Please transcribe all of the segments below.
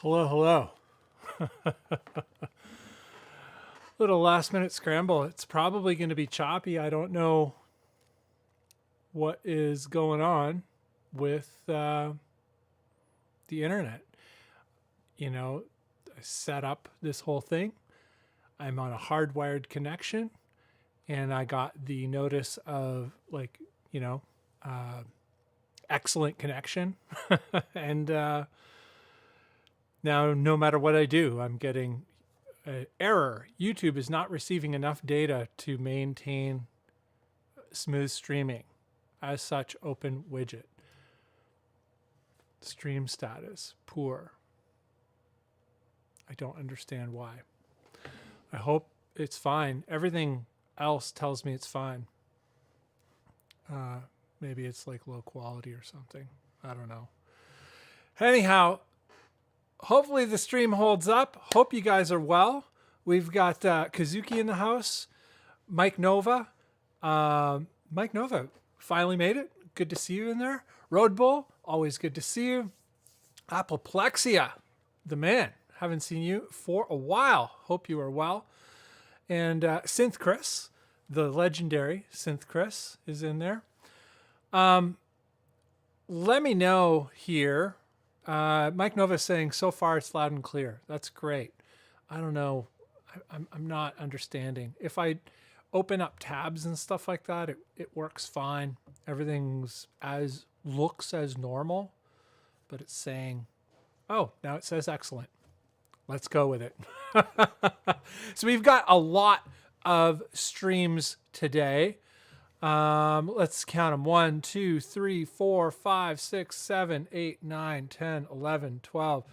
Hello, hello. Little last minute scramble. It's probably going to be choppy. I don't know what is going on with the internet. You know, I set up this whole thing. I'm on a hardwired connection and I got the notice of excellent connection. and now no matter what I do, I'm getting error. YouTube is not receiving enough data to maintain smooth streaming. As such, open widget. Stream status, poor. I don't understand why. I hope it's fine. Everything else tells me it's fine. Maybe it's like low quality or something. I don't know. Anyhow, hopefully the stream holds up. Hope you guys are well. We've got Kazuki in the house. Mike Nova. Mike Nova finally made it. Good to see you in there. Road Bull, always good to see you. Apoplexia, the man. Haven't seen you for a while. Hope you are well. And Synth Chris, the legendary Synth Chris, is in there. Let me know here. Mike Nova is saying, so far it's loud and clear. That's great. I don't know. I'm not understanding. If I open up tabs and stuff like that, it works fine. Everything's looks as normal, but it's saying, oh, now it says excellent. Let's go with it. So we've got a lot of streams today. Let's count them. 1, 2, 3, 4, 5, 6, 7, 8, 9, 10, 11, 12.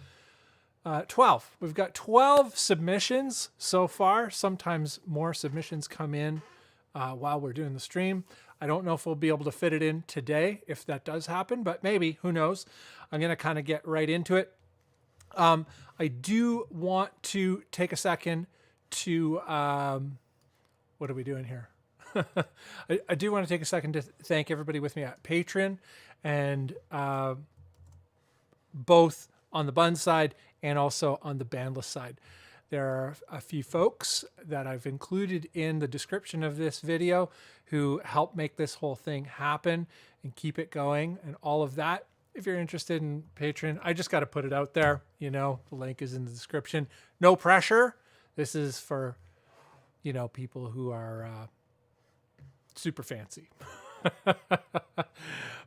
12. We've got 12 submissions so far. Sometimes more submissions come in while we're doing the stream. I don't know if we'll be able to fit it in today if that does happen, but maybe, who knows. I'm going to kind of get right into it. I do want to take a second to, what are we doing here? I do want to take a second to thank everybody with me at Patreon, and both on the Bunn side and also on the Bandless side. There are a few folks that I've included in the description of this video who help make this whole thing happen and keep it going and all of that. If you're interested in Patreon, I just got to put it out there. You know, the link is in the description. No pressure. This is for, people who are super fancy.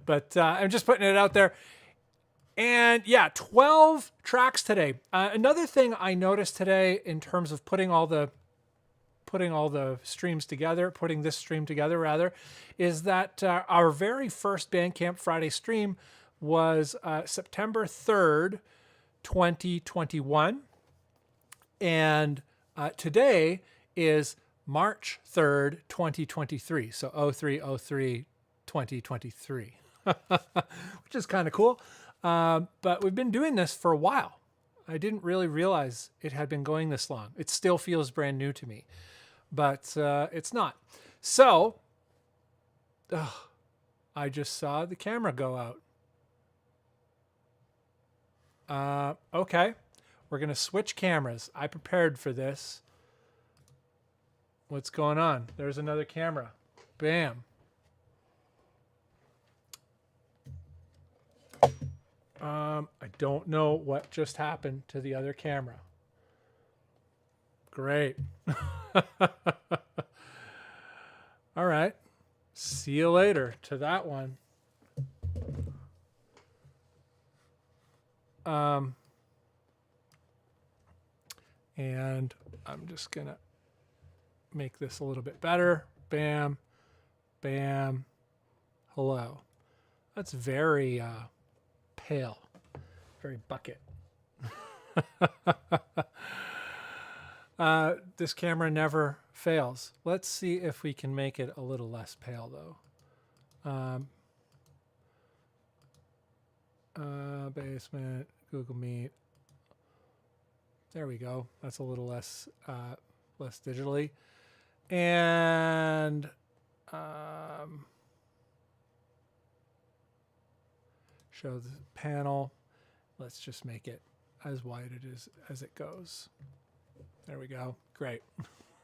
But I'm just putting it out there. And yeah, 12 tracks today. Another thing I noticed today in terms of putting all the streams together, putting this stream together rather, is that our very first Bandcamp Friday stream was September 3rd, 2021. And today is March 3rd, 2023. So 03/03/2023, which is kind of cool. But we've been doing this for a while. I didn't really realize it had been going this long. It still feels brand new to me, but it's not. So I just saw the camera go out. Okay, we're going to switch cameras. I prepared for this. What's going on? There's another camera. Bam. I don't know what just happened to the other camera. Great. All right. See you later to that one. And I'm just going to make this a little bit better. Bam. Bam. Hello. That's very pale. Very bucket. This camera never fails. Let's see if we can make it a little less pale though. Basement, Google Meet. There we go. That's a little less digitally. And show the panel. Let's just make it as wide as it goes. There we go. Great.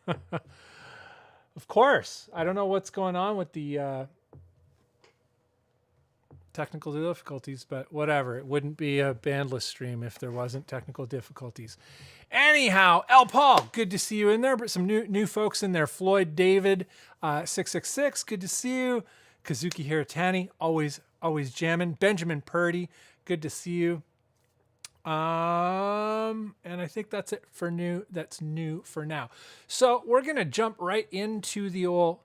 Of course. I don't know what's going on with the technical difficulties, but whatever. It wouldn't be a bandless stream if there wasn't technical difficulties. Anyhow, El Paul, good to see you in there. But some new folks in there. Floyd David, 666, good to see you. Kazuki Hiratani, always jamming. Benjamin Purdy, good to see you. And I think that's it for new. That's new for now. So we're gonna jump right into the old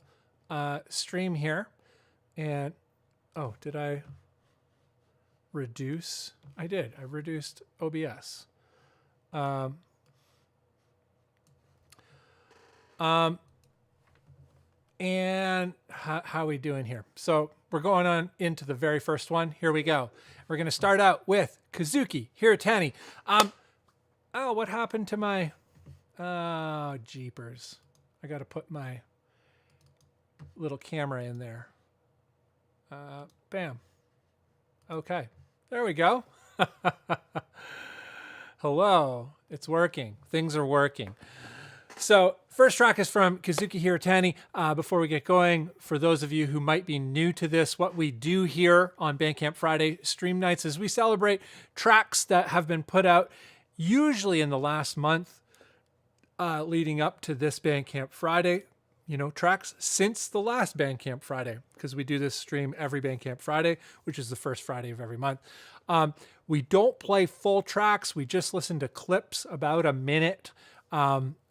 stream here. And oh, did I reduce? I did. I reduced OBS. And how are we doing here? So we're going on into the very first one. Here we go. We're going to start out with Kazuki Hiratani. Oh, what happened to my... Oh, jeepers. I got to put my little camera in there. Bam. Okay. There we go. Hello. It's working. Things are working. So first track is from Kazuki Hiratani. Before we get going, for those of you who might be new to this, what we do here on Bandcamp Friday stream nights is we celebrate tracks that have been put out usually in the last month leading up to this Bandcamp Friday. You know, tracks since the last Bandcamp Friday, because we do this stream every Bandcamp Friday, which is the first Friday of every month. We don't play full tracks. We just listen to clips about a minute.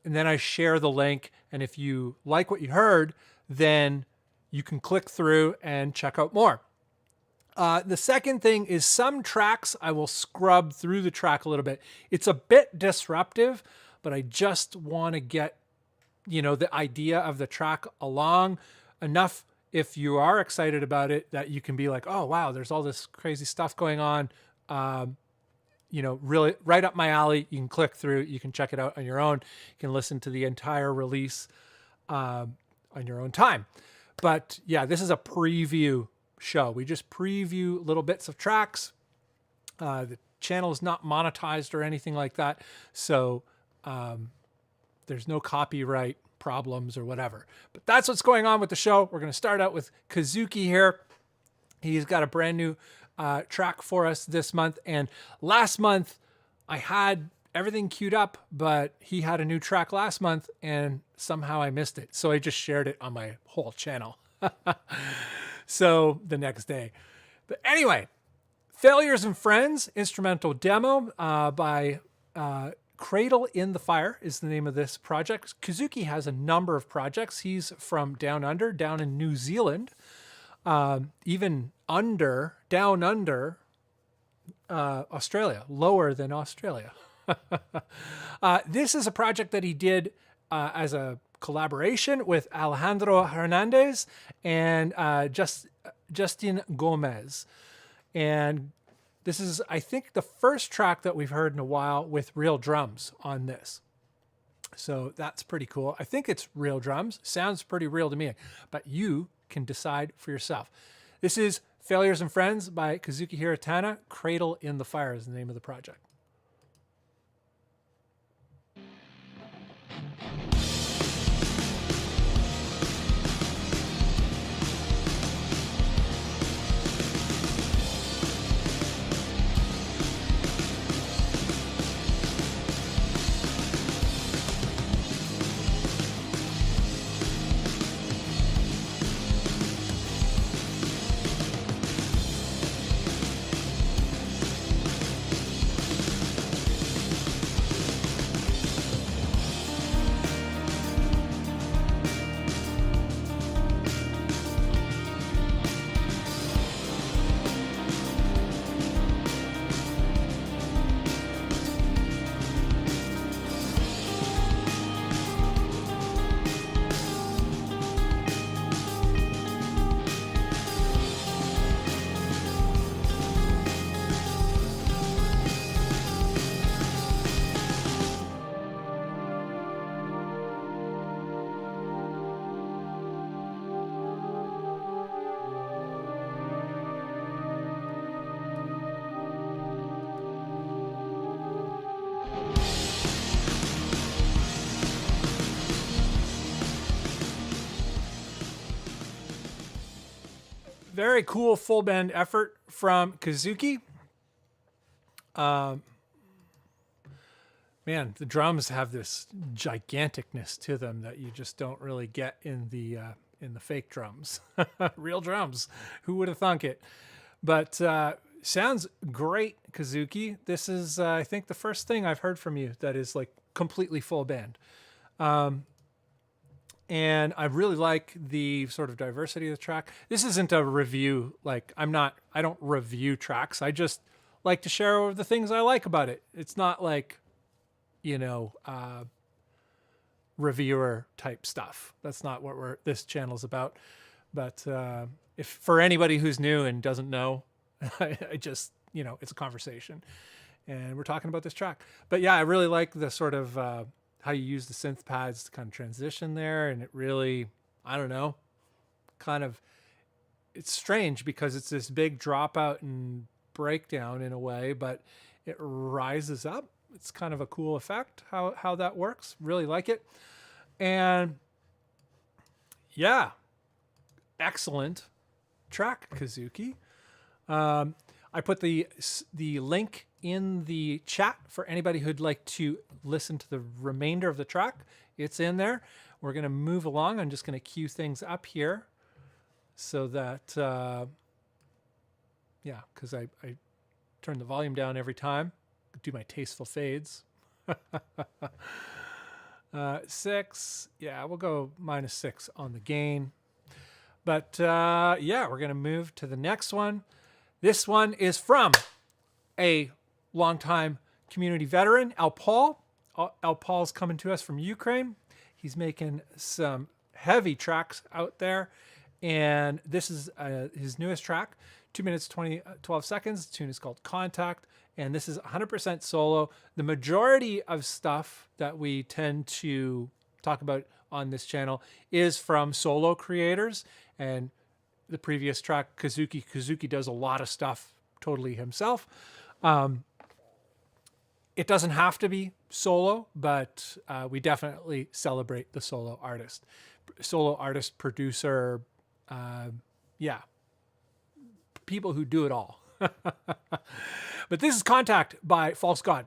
And then I share the link. And if you like what you heard, then you can click through and check out more. The second thing is some tracks, I will scrub through the track a little bit. It's a bit disruptive, but I just want to get, you know, the idea of the track along enough if you are excited about it that you can be like, oh, wow, there's all this crazy stuff going on. You know, really right up my alley. You can click through, you can check it out on your own. You can listen to the entire release on your own time. But yeah, this is a preview show. We just preview little bits of tracks. The channel is not monetized or anything like that. So there's no copyright problems or whatever. But that's what's going on with the show. We're going to start out with Kazuki here. He's got a brand new track for us this month. And last month I had everything queued up, but he had a new track last month and somehow I missed it. So I just shared it on my whole channel. So the next day. But anyway, Failures and Friends, instrumental demo by Cradle in the Fire is the name of this project. Kazuki has a number of projects. He's from down under, down in New Zealand. Even down under Australia, lower than Australia. This is a project that he did as a collaboration with Alejandro Hernandez and Justin Gomez. And this is, I think, the first track that we've heard in a while with real drums on this. So that's pretty cool. I think it's real drums. Sounds pretty real to me, but you can decide for yourself. This is Failures and Friends by Kazuki Hiratani. Cradle in the Fire is the name of the project. very cool full band effort from Kazuki. Man, the drums have this giganticness to them that you just don't really get in the fake drums. Real drums. Who would have thunk it? But sounds great, Kazuki. This is, I think, the first thing I've heard from you that is like completely full band. And I really like the sort of diversity of the track. This isn't a review. Like I don't review tracks. I just like to share the things I like about it. It's not like, reviewer type stuff. That's not what this channel's about. But if for anybody who's new and doesn't know, I just, it's a conversation and we're talking about this track. But yeah, I really like the sort of how you use the synth pads to kind of transition there. And it really, I don't know, it's strange because it's this big dropout and breakdown in a way, but it rises up. It's kind of a cool effect how that works. Really like it. And yeah, excellent track, Kazuki. I put the link in the chat for anybody who'd like to listen to the remainder of the track. It's in there. We're going to move along. I'm just going to cue things up here so that, because I turn the volume down every time. Do my tasteful fades. 6. Yeah, we'll go -6 on the gain. But we're going to move to the next one. This one is from a longtime community veteran, Al Paul. Al Paul's coming to us from Ukraine. He's making some heavy tracks out there. And this is his newest track, 2 minutes, 12 seconds. The tune is called Contact. And this is 100% solo. The majority of stuff that we tend to talk about on this channel is from solo creators. And the previous track, Kazuki does a lot of stuff totally himself. It doesn't have to be solo, but we definitely celebrate the solo artist. Solo artist, producer, people who do it all. But this is Contact by False God.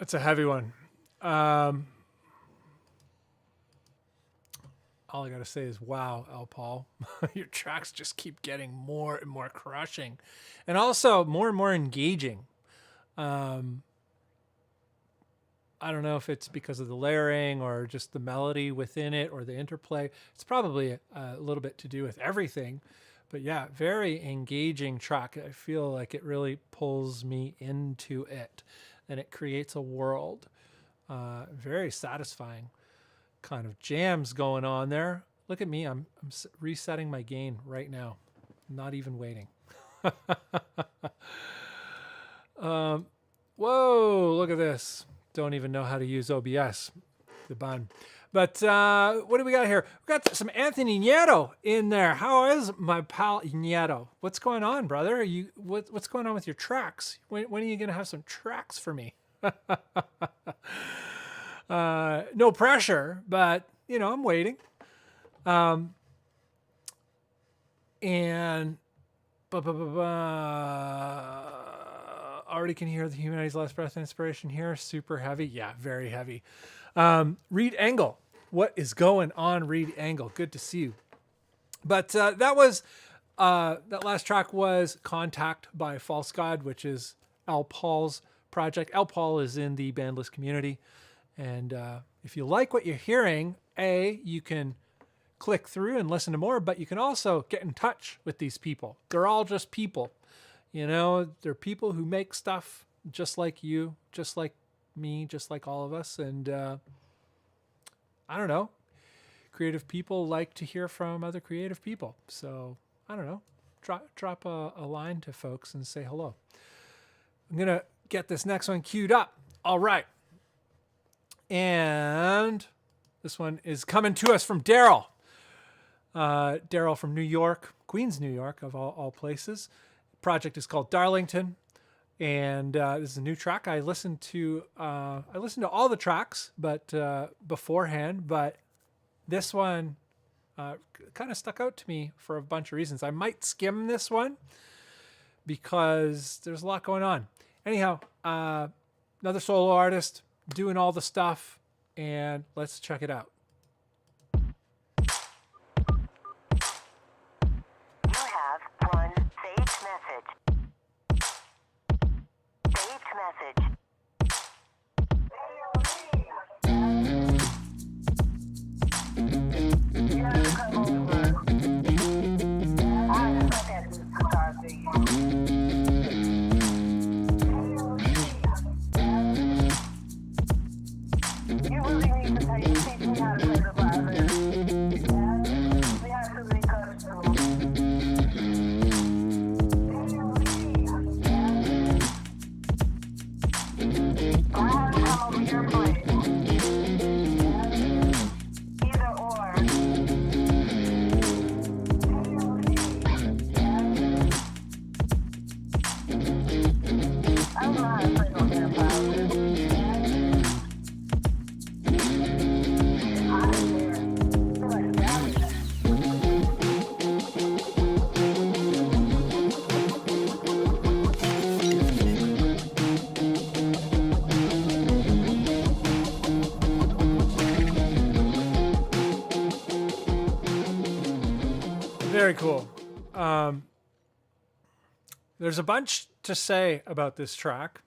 It's a heavy one. All I got to say is, wow, Al Paul, your tracks just keep getting more and more crushing and also more and more engaging. I don't know if it's because of the layering or just the melody within it or the interplay. It's probably a little bit to do with everything. But yeah, very engaging track. I feel like it really pulls me into it. And it creates a world. Very satisfying kind of jams going on there. Look at me. I'm resetting my gain right now. Not even waiting. Whoa, look at this. Don't even know how to use OBS, the Bunn. But what do we got here? We got some Anthony Nieto in there. How is my pal Nieto? What's going on, brother? What's going on with your tracks? When are you going to have some tracks for me? No pressure, but I'm waiting. And Already can hear the humanity's last breath inspiration here. Super heavy. Yeah, very heavy. Reed Engel. What is going on, Reed Engel? Good to see you. But that last track was Contact by False God, which is Al Paul's project. Al Paul is in the Bandless community. And if you like what you're hearing, you can click through and listen to more, but you can also get in touch with these people. They're all just people. They're people who make stuff just like you, just like me, just like all of us. And I don't know. Creative people like to hear from other creative people. So I don't know. Drop a line to folks and say hello. I'm going to get this next one queued up. All right. And this one is coming to us from Daryl. Daryl from New York, Queens, New York, of all places. Project is called Darlington, and this is a new track. I listened to all the tracks, but beforehand, but this one kind of stuck out to me for a bunch of reasons. I might skim this one because there's a lot going on. Anyhow, another solo artist doing all the stuff, and let's check it out. Very cool. There's a bunch to say about this track.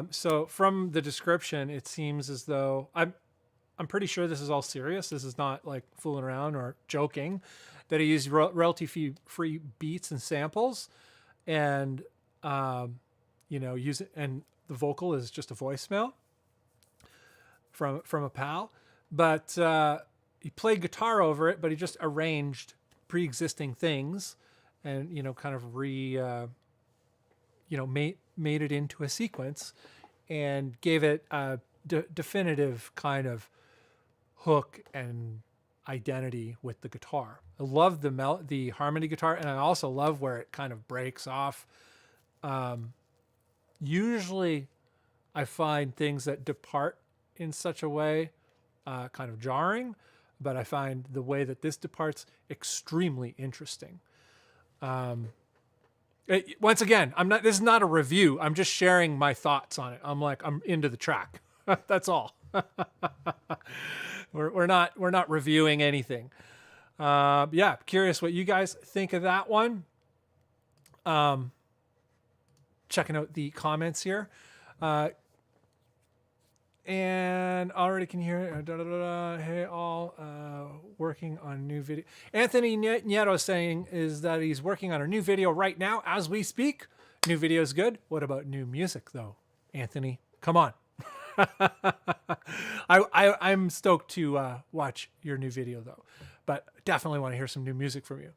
So from the description, it seems as though I'm pretty sure this is all serious. This is not like fooling around or joking. That he used royalty-free beats and samples, and use it. And the vocal is just a voicemail from a pal. But he played guitar over it, but he just arranged pre-existing things and kind of made it into a sequence and gave it a definitive kind of hook and identity with the guitar. I love the harmony guitar, and I also love where it kind of breaks off. Usually I find things that depart in such a way kind of jarring, but I find the way that this departs extremely interesting. Once again, this is not a review. I'm just sharing my thoughts on it. I'm into the track. That's all. We're not reviewing anything. Yeah, curious what you guys think of that one. Checking out the comments here. And already can hear hey all working on a new video. Anthony Nieto saying is that he's working on a new video right now as we speak. New video is good. What about new music though, Anthony? Come on. I'm stoked to watch your new video though, but definitely want to hear some new music from you.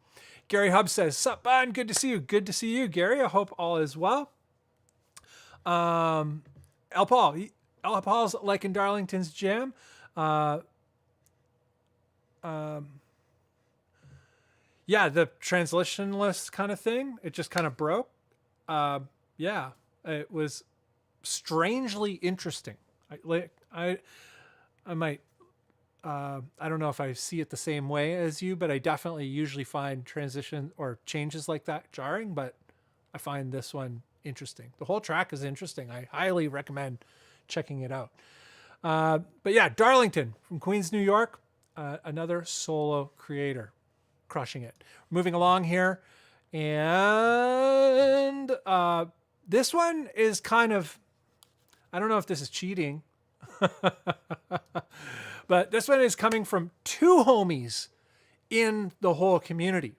Gary Hubb says, "Sup, Bunn? Good to see you." Good to see you, Gary. I hope all is well. El Paul's liking Darlington's jam. Yeah, the transitionless kind of thing. It just kind of broke. Yeah, it was strangely interesting. I might I don't know if I see it the same way as you, but I definitely usually find transition or changes like that jarring, but I find this one interesting. The whole track is interesting. I highly recommend checking it out. But yeah, Darlington from Queens, New York, another solo creator, crushing it. Moving along here, and this one is kind of, I don't know if this is cheating, but this one is coming from two homies in the whole community.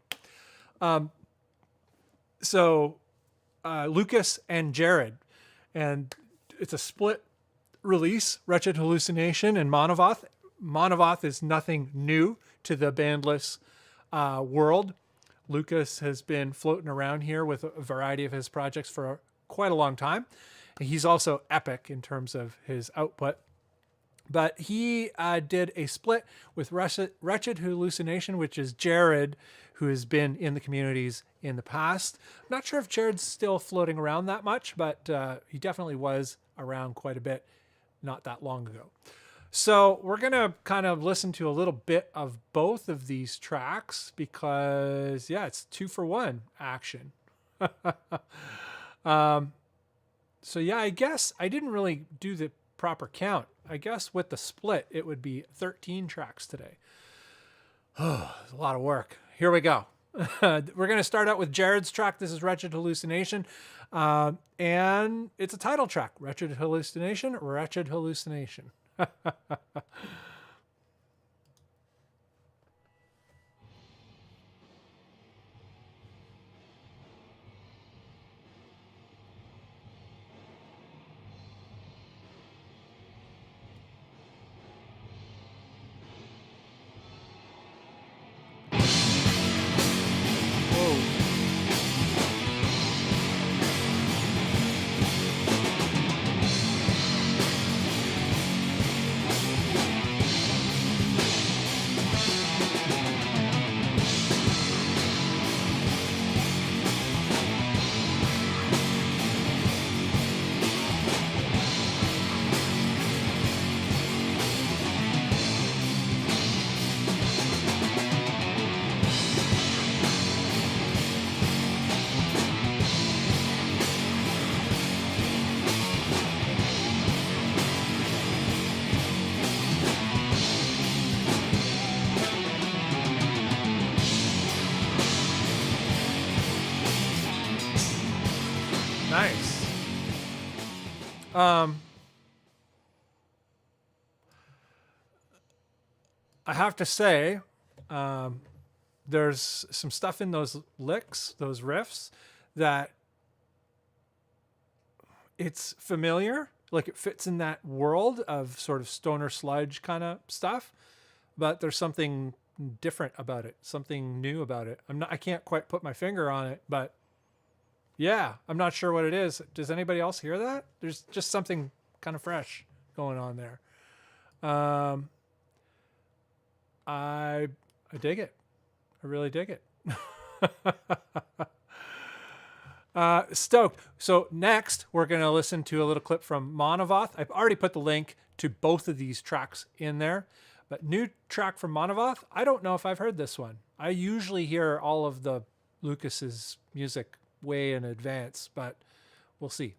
So Lucas and Jared, and it's a split release, Wretched Hallucination and Monovoth. Monovoth is nothing new to the Bandless world. Lucas has been floating around here with a variety of his projects for quite a long time. He's also epic in terms of his output. But he did a split with Wretched Hallucination, which is Jared, who has been in the communities in the past. I'm not sure if Jared's still floating around that much, but he definitely was around quite a bit not that long ago. So we're going to kind of listen to a little bit of both of these tracks because, yeah, it's 2-for-1 action. So, yeah, I guess I didn't really do the proper count. I guess with the split, it would be 13 tracks today. Oh, it's a lot of work. Here we go. We're going to start out with Jared's track. This is Wretched Hallucination. And it's a title track. Wretched Hallucination, Wretched Hallucination. Nice. I have to say, there's some stuff in those licks, those riffs, that it's familiar, like it fits in that world of sort of stoner sludge kind of stuff, but there's something different about it, something new about it. I can't quite put my finger on it, but yeah, I'm not sure what it is. Does anybody else hear that? There's just something kind of fresh going on there. I dig it. I really dig it. Stoked. So next, we're going to listen to a little clip from Monovoth. I've already put the link to both of these tracks in there. But new track from Monovoth, I don't know if I've heard this one. I usually hear all of the Lucas's music way in advance, but we'll see.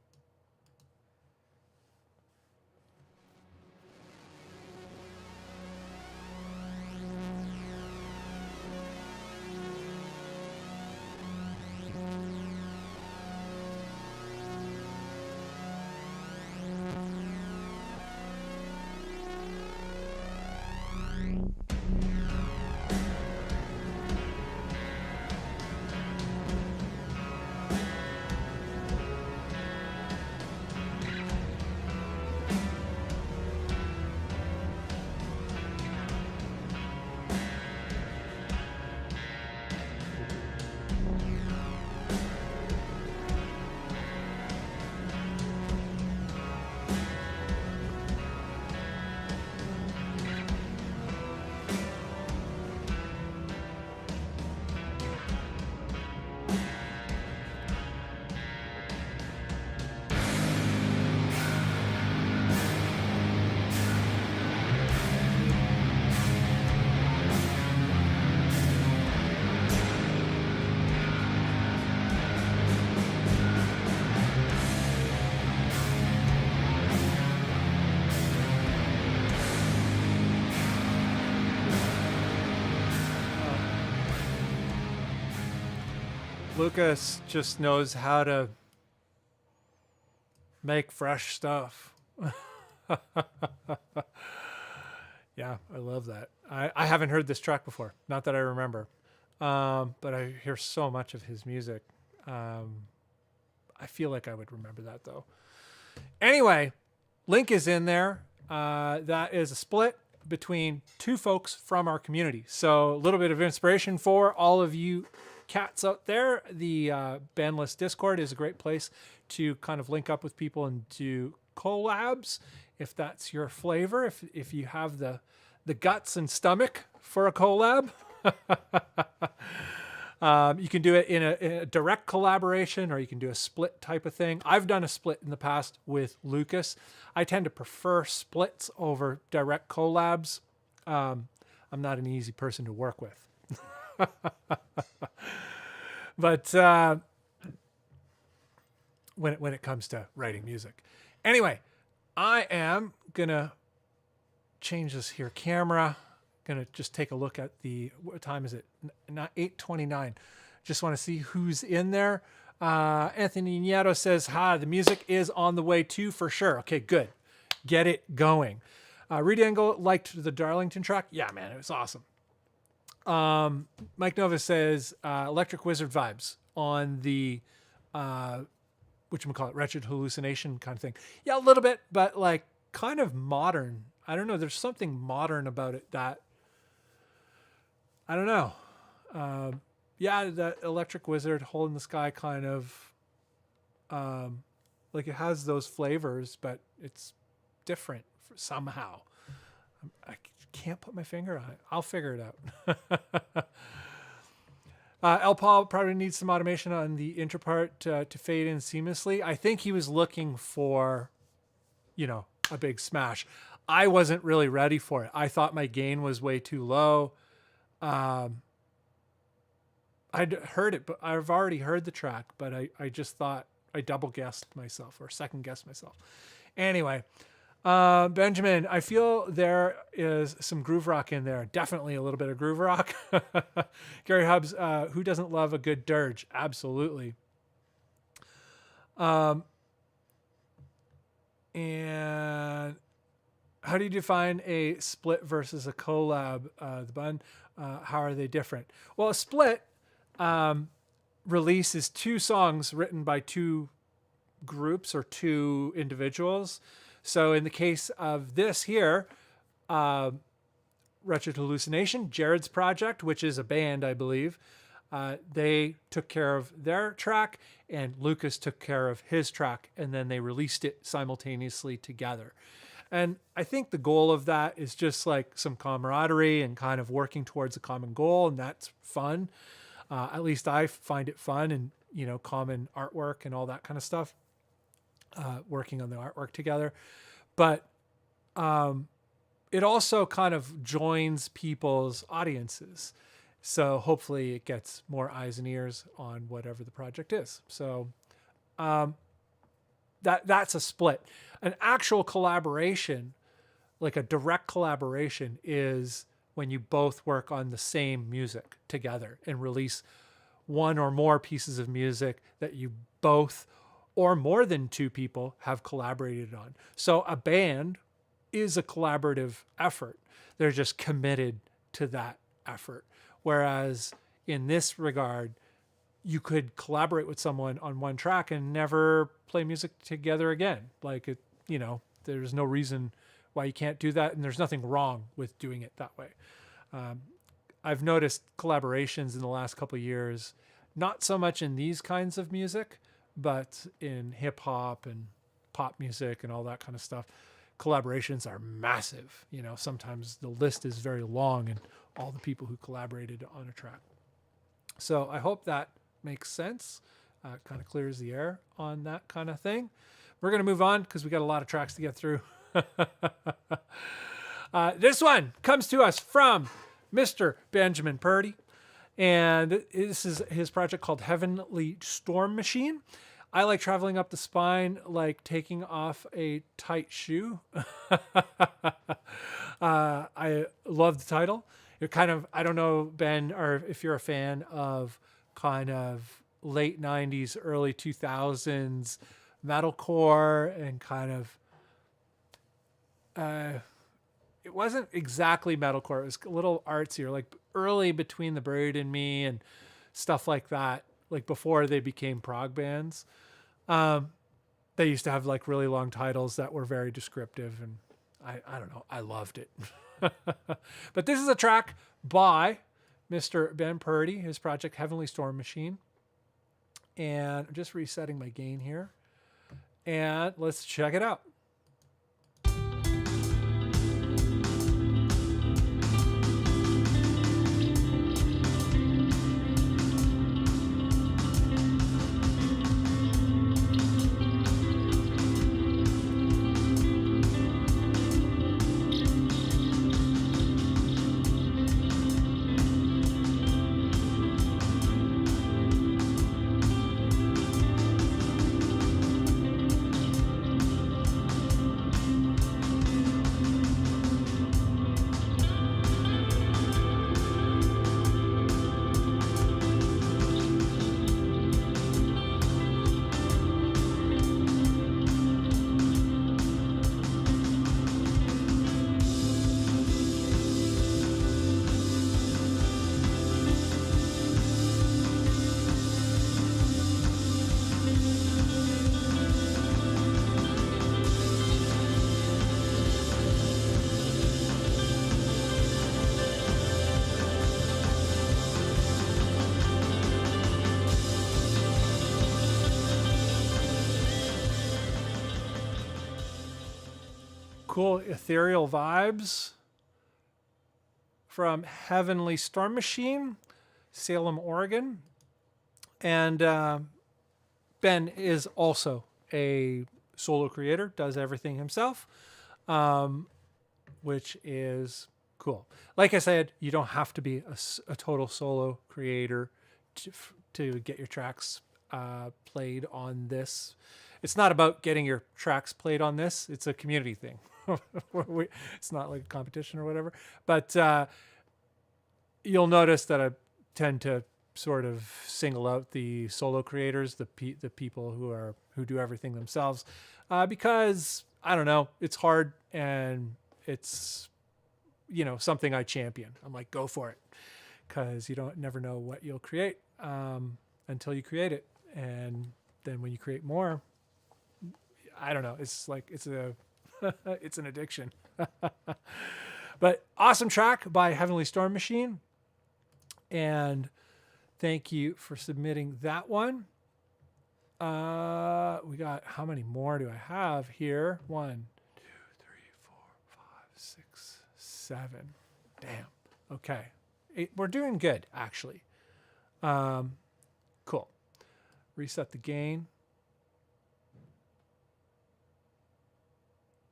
Lucas just knows how to make fresh stuff. Yeah, I love that. I haven't heard this track before, not that I remember, but I hear so much of his music. I feel like I would remember that though. Anyway, link is in there. That is a split between two folks from our community. So a little bit of inspiration for all of you cats out there. The Bandless Discord is a great place to kind of link up with people and do collabs, if that's your flavor, if you have the guts and stomach for a collab. You can do it in a direct collaboration, or you can do a split type of thing. I've done a split in the past with Lucas. I tend to prefer splits over direct collabs. I'm not an easy person to work with. But when it comes to writing music. Anyway, I am going to change this here camera. Going to just take a look at what time is it? Not 8:29. Just want to see who's in there. Anthony Nieto says, hi, the music is on the way too, for sure. Okay, good. Get it going. Reed Engel liked the Darlington track. Yeah, man, it was awesome. Mike Nova says, Electric Wizard vibes on the, whatchamacallit, Wretched Hallucination kind of thing. Yeah, a little bit, but like kind of modern. I don't know. There's something modern about it that, I don't know. Yeah, the Electric Wizard, Hole in the Sky kind of, like it has those flavors, but it's different somehow. I can't put my finger on it. I'll figure it out. El Paul probably needs some automation on the intro part to fade in seamlessly. I think he was looking for, a big smash. I wasn't really ready for it. I thought my gain was way too low. I'd heard it, but I've already heard the track, but I just thought I double guessed myself or second guessed myself. Anyway, Benjamin, I feel there is some groove rock in there. Definitely a little bit of groove rock. Gary Hubbs, who doesn't love a good dirge? Absolutely. And how do you define a split versus a collab, the Bunn? How are they different? Well, a split release is two songs written by two groups or two individuals. So in the case of this here, Wretched Hallucination, Jared's project, which is a band, I believe, they took care of their track and Lucas took care of his track, and then they released it simultaneously together. And I think the goal of that is just like some camaraderie and kind of working towards a common goal. And that's fun. At least I find it fun, and, common artwork and all that kind of stuff, working on the artwork together. But it also kind of joins people's audiences. So hopefully it gets more eyes and ears on whatever the project is. So that's a split. An actual collaboration, like a direct collaboration, is when you both work on the same music together and release one or more pieces of music that you both or more than two people have collaborated on. So a band is a collaborative effort. They're just committed to that effort. Whereas in this regard, you could collaborate with someone on one track and never play music together again. Like, there's no reason why you can't do that. And there's nothing wrong with doing it that way. I've noticed collaborations in the last couple of years, not so much in these kinds of music, but in hip hop and pop music and all that kind of stuff. Collaborations are massive. Sometimes the list is very long and all the people who collaborated on a track. So I hope that makes sense. Kind of clears the air on that kind of thing. We're going to move on because we got a lot of tracks to get through. This one comes to us from Mr. Benjamin Purdy. And this is his project called Heavenly Storm Machine. I like traveling up the spine like taking off a tight shoe. I love the title. You're kind of, I don't know, Ben, or if you're a fan of kind of late 90s, early 2000s metalcore, and kind of it wasn't exactly metalcore. It was a little artsier, like early Between the Buried and Me and stuff like that, like before they became prog bands. They used to have like really long titles that were very descriptive, and I don't know, I loved it. But this is a track by Mr. Ben Purdy, his project Heavenly Storm Machine. And I'm just resetting my gain here. And let's check it out. Cool ethereal vibes from Heavenly Storm Machine, Salem, Oregon. And Ben is also a solo creator, does everything himself, which is cool. Like I said, you don't have to be a total solo creator to get your tracks played on this. It's not about getting your tracks played on this. It's a community thing. It's not like a competition or whatever. But you'll notice that I tend to sort of single out the solo creators, the people who do everything themselves, because I don't know, it's hard and it's something I champion. I'm like, go for it, because you never know what you'll create until you create it, and then when you create more, I don't know. It's like it's an addiction. But awesome track by Heavenly Storm Machine, and thank you for submitting that one. We got, how many more do I have here? 1, 2, 3, 4, 5, 6, 7. Damn. Okay. We're doing good, actually. Cool. Reset the gain.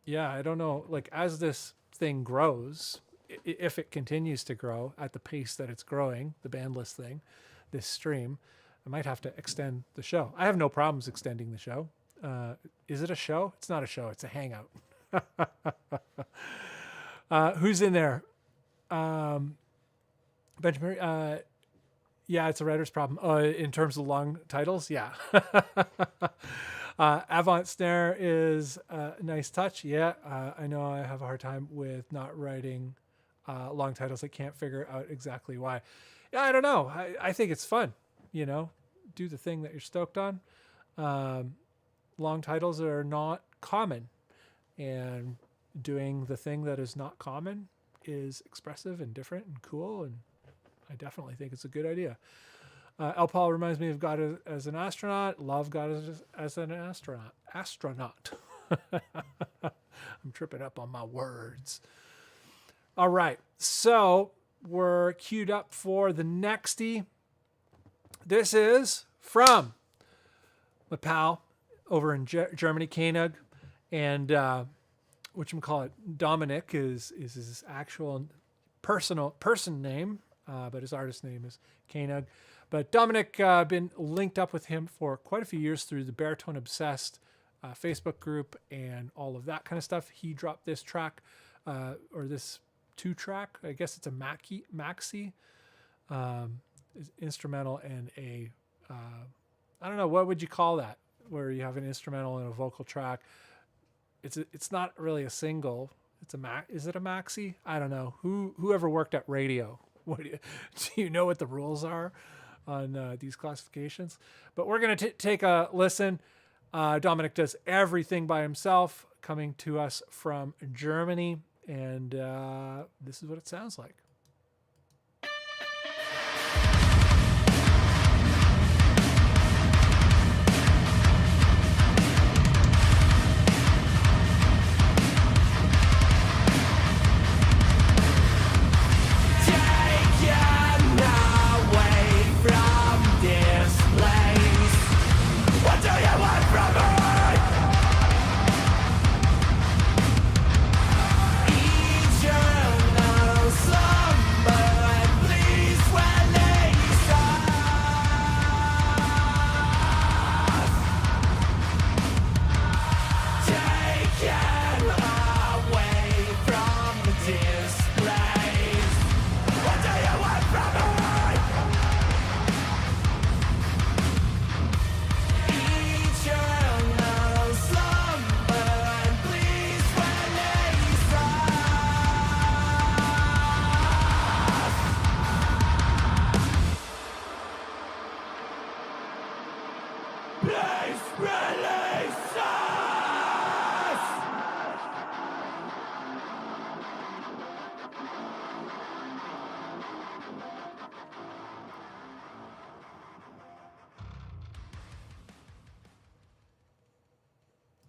Yeah, I don't know. Like, as this thing grows, if it continues to grow at the pace that it's growing, the Bandless thing, this stream, I might have to extend the show. I have no problems extending the show. Is it a show? It's not a show. It's a hangout. Who's in there? Benjamin. Yeah, it's a writer's problem. In terms of long titles, yeah. Avant Snare is a nice touch. Yeah, I know I have a hard time with not writing long titles. I can't figure out exactly why. Yeah, I don't know. I think it's fun. Do the thing that you're stoked on. Long titles are not common, and doing the thing that is not common is expressive and different and cool, and I definitely think it's a good idea. El Paul reminds me of God as an astronaut. Love God as an astronaut. I'm tripping up on my words. All right, so we're queued up for the nextie. This is from my pal over in Germany, Koenig, and whatchamacallit, Dominic is his actual person name, but his artist name is Koenig. But Dominic, been linked up with him for quite a few years through the Baritone Obsessed Facebook group and all of that kind of stuff. He dropped this track, or this 2-track, I guess it's a maxi, instrumental and a I don't know, what would you call that, where you have an instrumental and a vocal track? It's not really a single. It's is it a maxi? I don't know. Whoever worked at radio, do you know what the rules are on these classifications? But we're going to take a listen. Dominic does everything by himself, coming to us from Germany, and this is what it sounds like.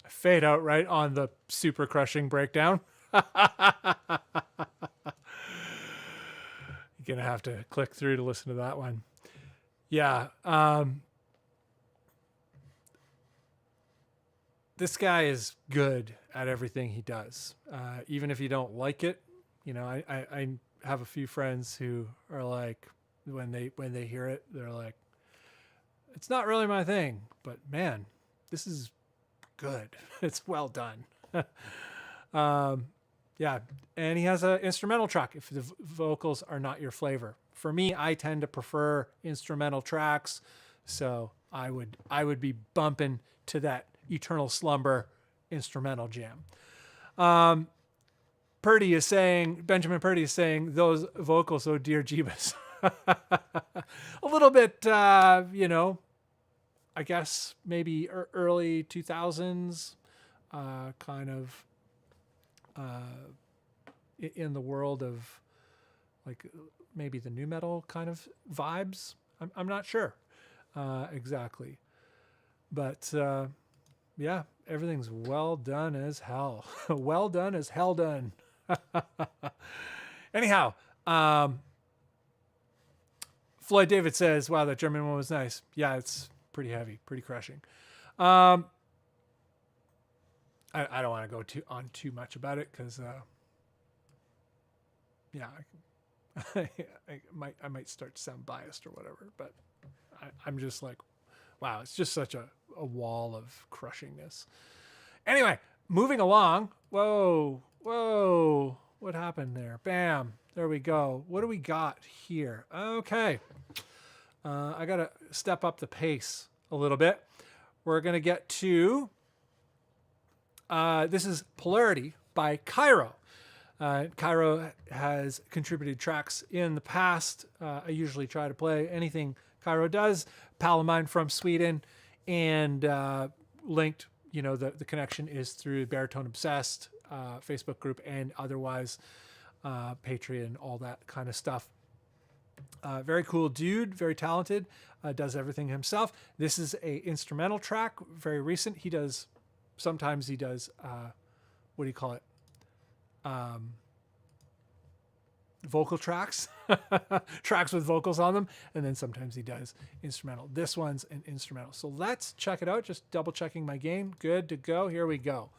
Fade out right on the super crushing breakdown. You're gonna have to click through to listen to that one. Yeah. This guy is good at everything he does. Even if you don't like it, you know, I have a few friends who are like, when they hear it, they're like, it's not really my thing, but man, this is good. It's well done. Yeah. And he has an instrumental track if the vocals are not your flavor. For me, I tend to prefer instrumental tracks. So I would be bumping to that Eternal Slumber instrumental jam. Benjamin Purdy is saying those vocals, oh dear Jeebus. A little bit, you know, I guess maybe early 2000s, kind of in the world of like maybe the nu metal kind of vibes. I'm not sure exactly, but yeah, everything's well done as hell. Well done as hell done. Anyhow, Floyd David says, wow, that German one was nice. Yeah, it's pretty heavy, pretty crushing. I don't want to go on too much about it because, yeah, I might start to sound biased or whatever. But I'm just like, wow, it's just such a wall of crushingness. Anyway, moving along. Whoa, what happened there? Bam, there we go. What do we got here? Okay. I got to step up the pace a little bit. We're going to get to, this is Polarity by Cairo. Cairo has contributed tracks in the past. I usually try to play anything Cairo does. Pal of mine from Sweden, and linked, you know, the connection is through Baritone Obsessed Facebook group and otherwise Patreon, all that kind of stuff. Very cool dude, very talented, does everything himself. This is a instrumental track, very recent. Sometimes he does, what do you call it? Vocal tracks, tracks with vocals on them. And then sometimes he does instrumental. This one's an instrumental. So let's check it out. Just double checking my gain. Good to go. Here we go.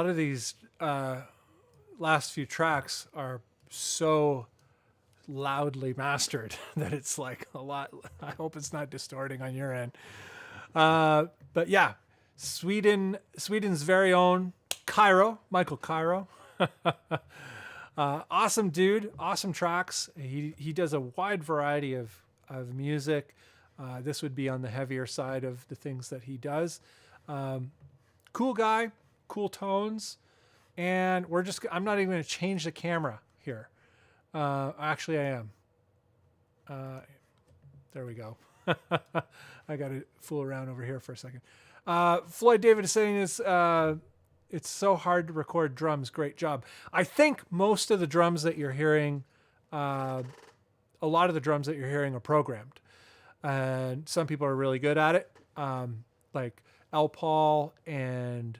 lot of these last few tracks are so loudly mastered that it's like a lot. I hope it's not distorting on your end. But yeah, Sweden's very own Michael Cairo. Awesome dude, awesome tracks. He does a wide variety of music. This would be on the heavier side of the things that he does. Cool guy, cool tones. And I'm not even going to change the camera here. Actually, I am. There we go. I got to fool around over here for a second. Floyd David is saying it's so hard to record drums. Great job. I think most of the drums that you're hearing, a lot of the drums that you're hearing are programmed. And some people are really good at it. Like L. Paul and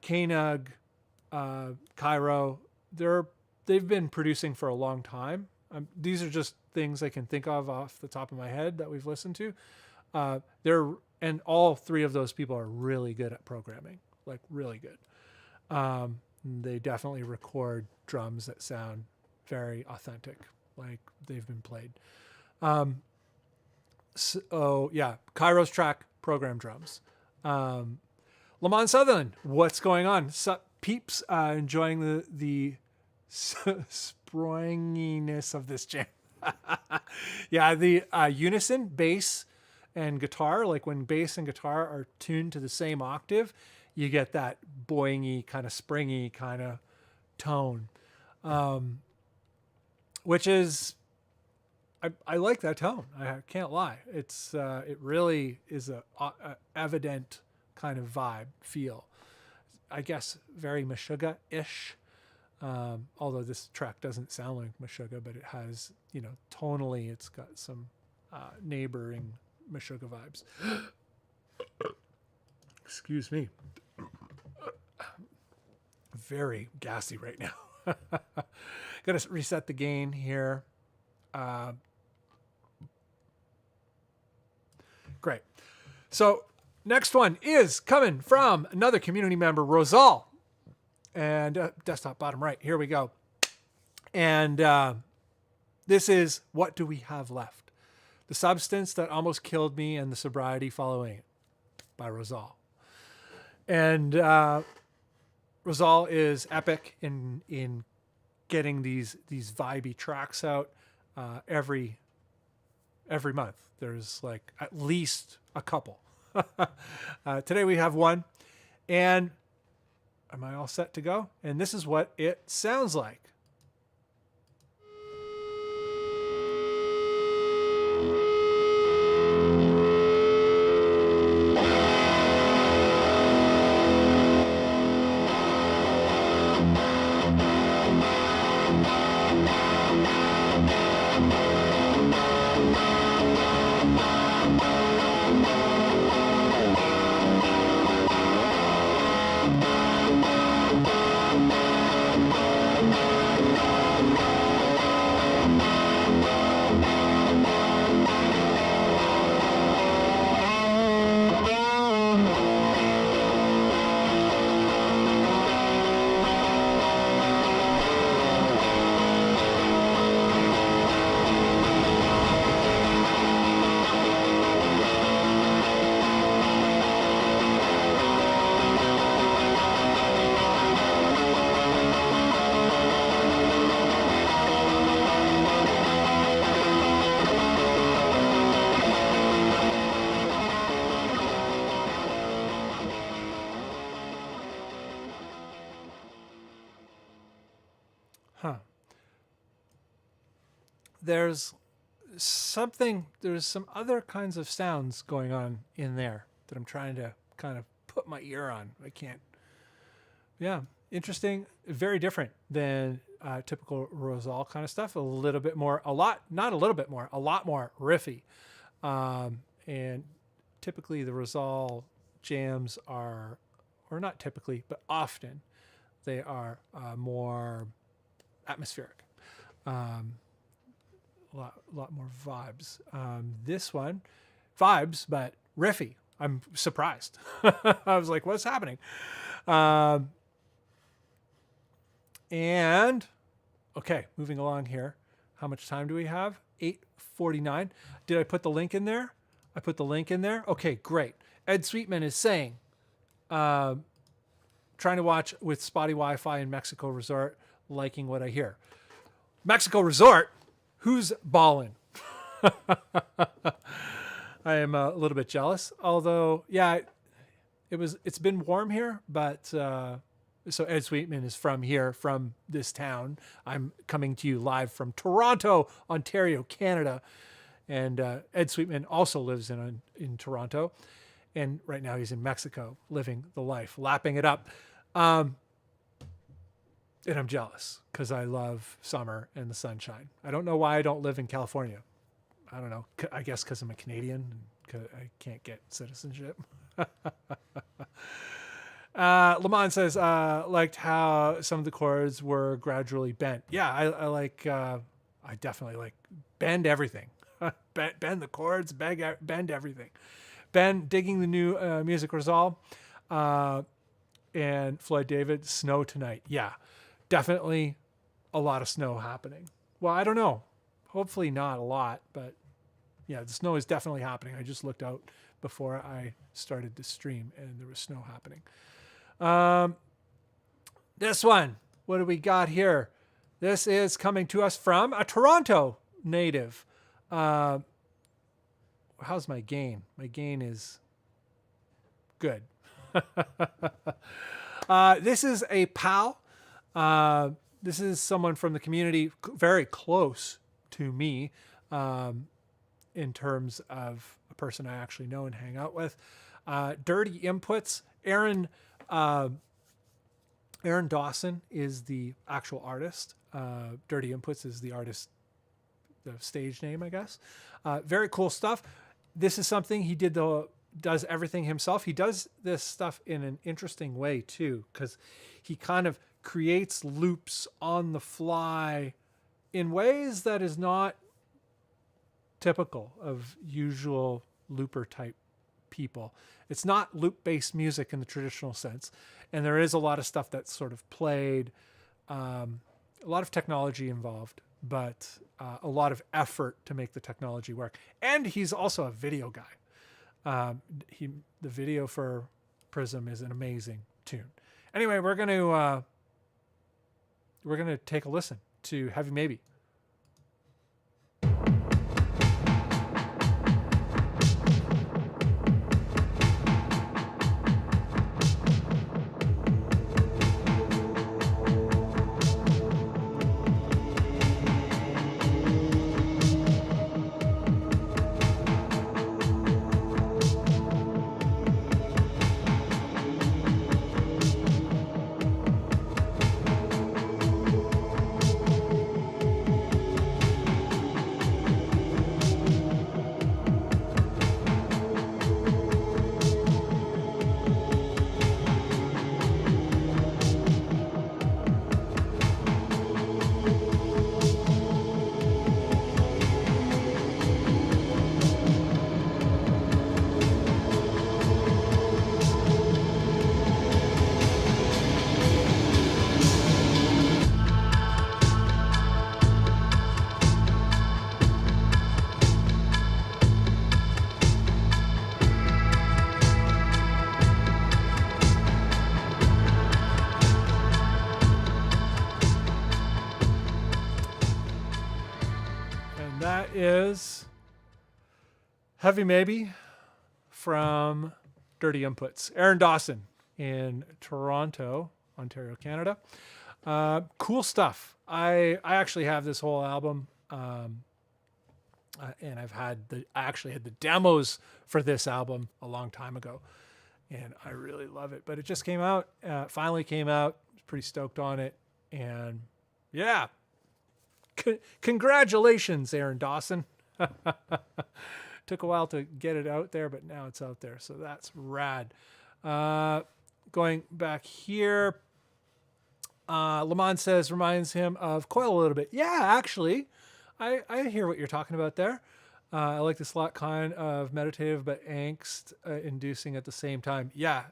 Koenig, Cairo. They've been producing for a long time. These are just things I can think of off the top of my head that we've listened to. And all three of those people are really good at programming, like really good. They definitely record drums that sound very authentic, like they've been played. So yeah, Cairo's track, program drums. Lamont Sutherland, what's going on? Peeps, enjoying the springiness of this jam. Yeah, the unison bass and guitar, like when bass and guitar are tuned to the same octave, you get that boingy, kind of springy kind of tone, which is, I like that tone. I can't lie. It really is a evident kind of vibe, feel. I guess very Meshuggah-ish. Although this track doesn't sound like Meshuggah, but it has, tonally, it's got some neighboring Meshuggah vibes. Excuse me. Very gassy right now. Gotta reset the gain here. Great. So next one is coming from another community member, Rosal. And desktop bottom right. Here we go. And this is What Do We Have Left? The Substance That Almost Killed Me and the Sobriety Following It by Rosal. And Rosal is epic in getting these vibey tracks out every month. There's like at least a couple. Today we have one. And am I all set to go? And this is what it sounds like. There's some other kinds of sounds going on in there that I'm trying to kind of put my ear on. I can't. Yeah, interesting. Very different than typical Rosal kind of stuff. A lot more riffy. And typically the Rosal jams are, or not typically, but often they are more atmospheric. A lot more vibes. This one, vibes, but riffy, I'm surprised. I was like, what's happening? And okay, moving along here. How much time do we have? 8:49. Did I put the link in there? I put the link in there. Okay, great. Ed Sweetman is saying, trying to watch with spotty Wi-Fi in Mexico Resort, liking what I hear. Mexico Resort? Who's ballin'? I am a little bit jealous. Although, yeah, it's been warm here, but so Ed Sweetman is from here, from this town. I'm coming to you live from Toronto, Ontario, Canada. And Ed Sweetman also lives in Toronto. And right now he's in Mexico, living the life, lapping it up. And I'm jealous because I love summer and the sunshine. I don't know why I don't live in California. I don't know. I guess because I'm a Canadian and I can't get citizenship. Lamont says, liked how some of the chords were gradually bent. Yeah, I like, I definitely like bend everything. Bend the chords, bend everything. Ben digging the new music resolve. And Floyd David, snow tonight. Yeah, definitely a lot of snow happening. Well, I don't know. Hopefully not a lot, but yeah, the snow is definitely happening. I just looked out before I started to stream and there was snow happening. This one, what do we got here? This is coming to us from a Toronto native. How's my gain? My gain is good. This is a pal. This is someone from the community very close to me in terms of a person I actually know and hang out with. Dirty Inputs. Aaron Dawson is the actual artist. Dirty Inputs is the artist, the stage name, I guess. Very cool stuff. This is something he does everything himself. He does this stuff in an interesting way too, because he kind of creates loops on the fly in ways that is not typical of usual looper type people. It's not loop-based music in the traditional sense. And there is a lot of stuff that's sort of played, a lot of technology involved, but a lot of effort to make the technology work. And he's also a video guy. The video for Prism is an amazing tune. Anyway, we're going to take a listen to Heavy Maybe. Is Heavy Maybe from Dirty Inputs. Aaron Dawson in Toronto, Ontario, Canada. Cool stuff. I actually have this whole album, and I actually had the demos for this album a long time ago, and I really love it. But it just came out, finally came out. I was pretty stoked on it, and yeah. Congratulations, Aaron Dawson. Took a while to get it out there, but now it's out there. So that's rad. Going back here, Lamont says, reminds him of Coil a little bit. Yeah, actually, I hear what you're talking about there. I like this a lot, kind of meditative but angst inducing at the same time. Yeah.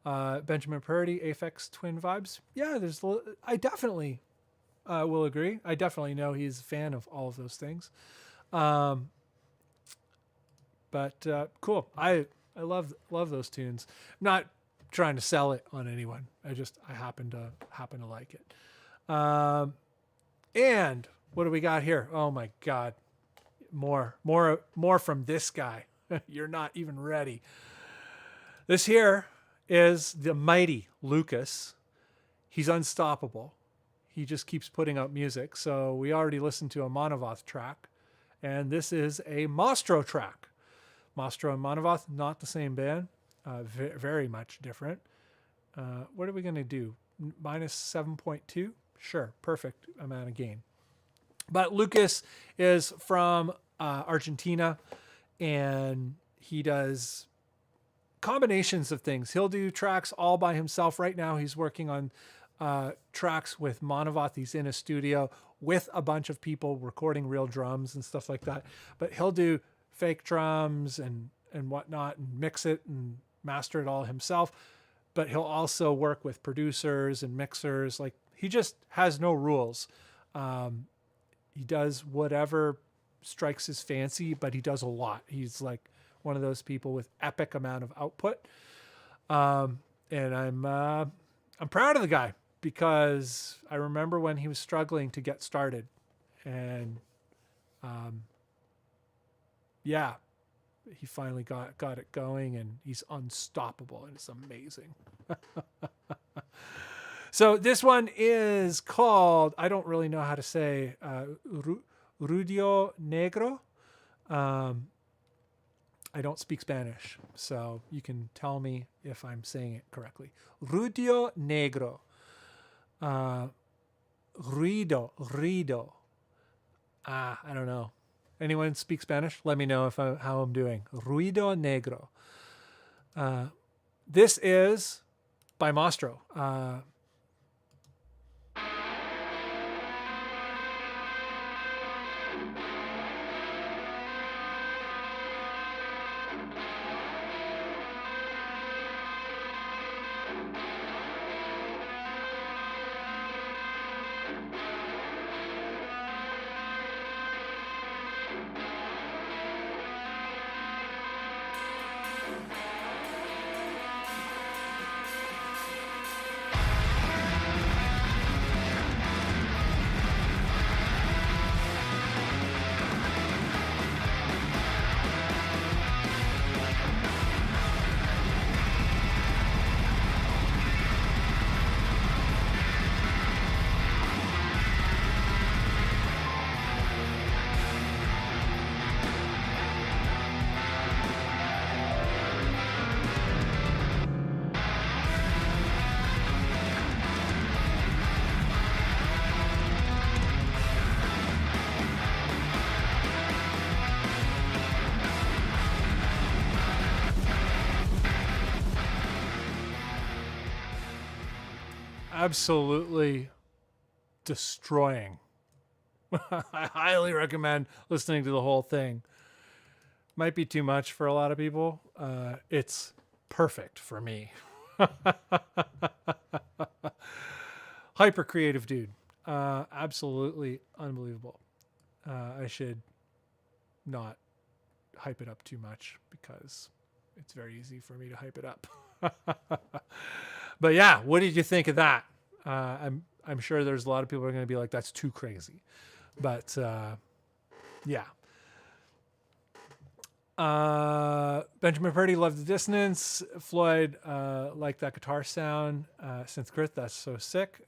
Benjamin Purdy, Aphex Twin vibes. Yeah, I definitely will agree. I definitely know he's a fan of all of those things. But cool. I love those tunes. I'm not trying to sell it on anyone. I happen to like it. And what do we got here? Oh my God. More from this guy. You're not even ready. This here is the mighty Lucas. He's unstoppable. He just keeps putting out music. So we already listened to a Monovoth track, and this is a Mastro track. Mastro and Monovoth, not the same band. Very much different. What are we going to do? Minus 7.2? Sure, perfect amount of gain. But Lucas is from Argentina, and he does combinations of things. He'll do tracks all by himself. Right now, he's working on tracks with Monovoth. He's in a studio with a bunch of people recording real drums and stuff like that. But he'll do fake drums and whatnot and mix it and master it all himself. But he'll also work with producers and mixers. Like, he just has no rules. He does whatever strikes his fancy, but he does a lot. He's like one of those people with epic amount of output. And I'm proud of the guy, because I remember when he was struggling to get started, and yeah, he finally got it going, and he's unstoppable, and it's amazing. So this one is called, I don't really know how to say, Rudio Negro. I don't speak Spanish, so you can tell me if I'm saying it correctly. Rudio Negro. Ruido. I don't know. Anyone speak Spanish? Let me know how I'm doing. Ruido Negro. This is by Mastro. Absolutely destroying. I highly recommend listening to the whole thing. Might be too much for a lot of people. It's perfect for me. Hyper creative dude. Absolutely unbelievable. I should not hype it up too much, because it's very easy for me to hype it up. But yeah, what did you think of that? I'm sure there's a lot of people who are going to be like, that's too crazy. But yeah. Benjamin Purdy loved the dissonance. Floyd liked that guitar sound. Synth Grit, that's so sick.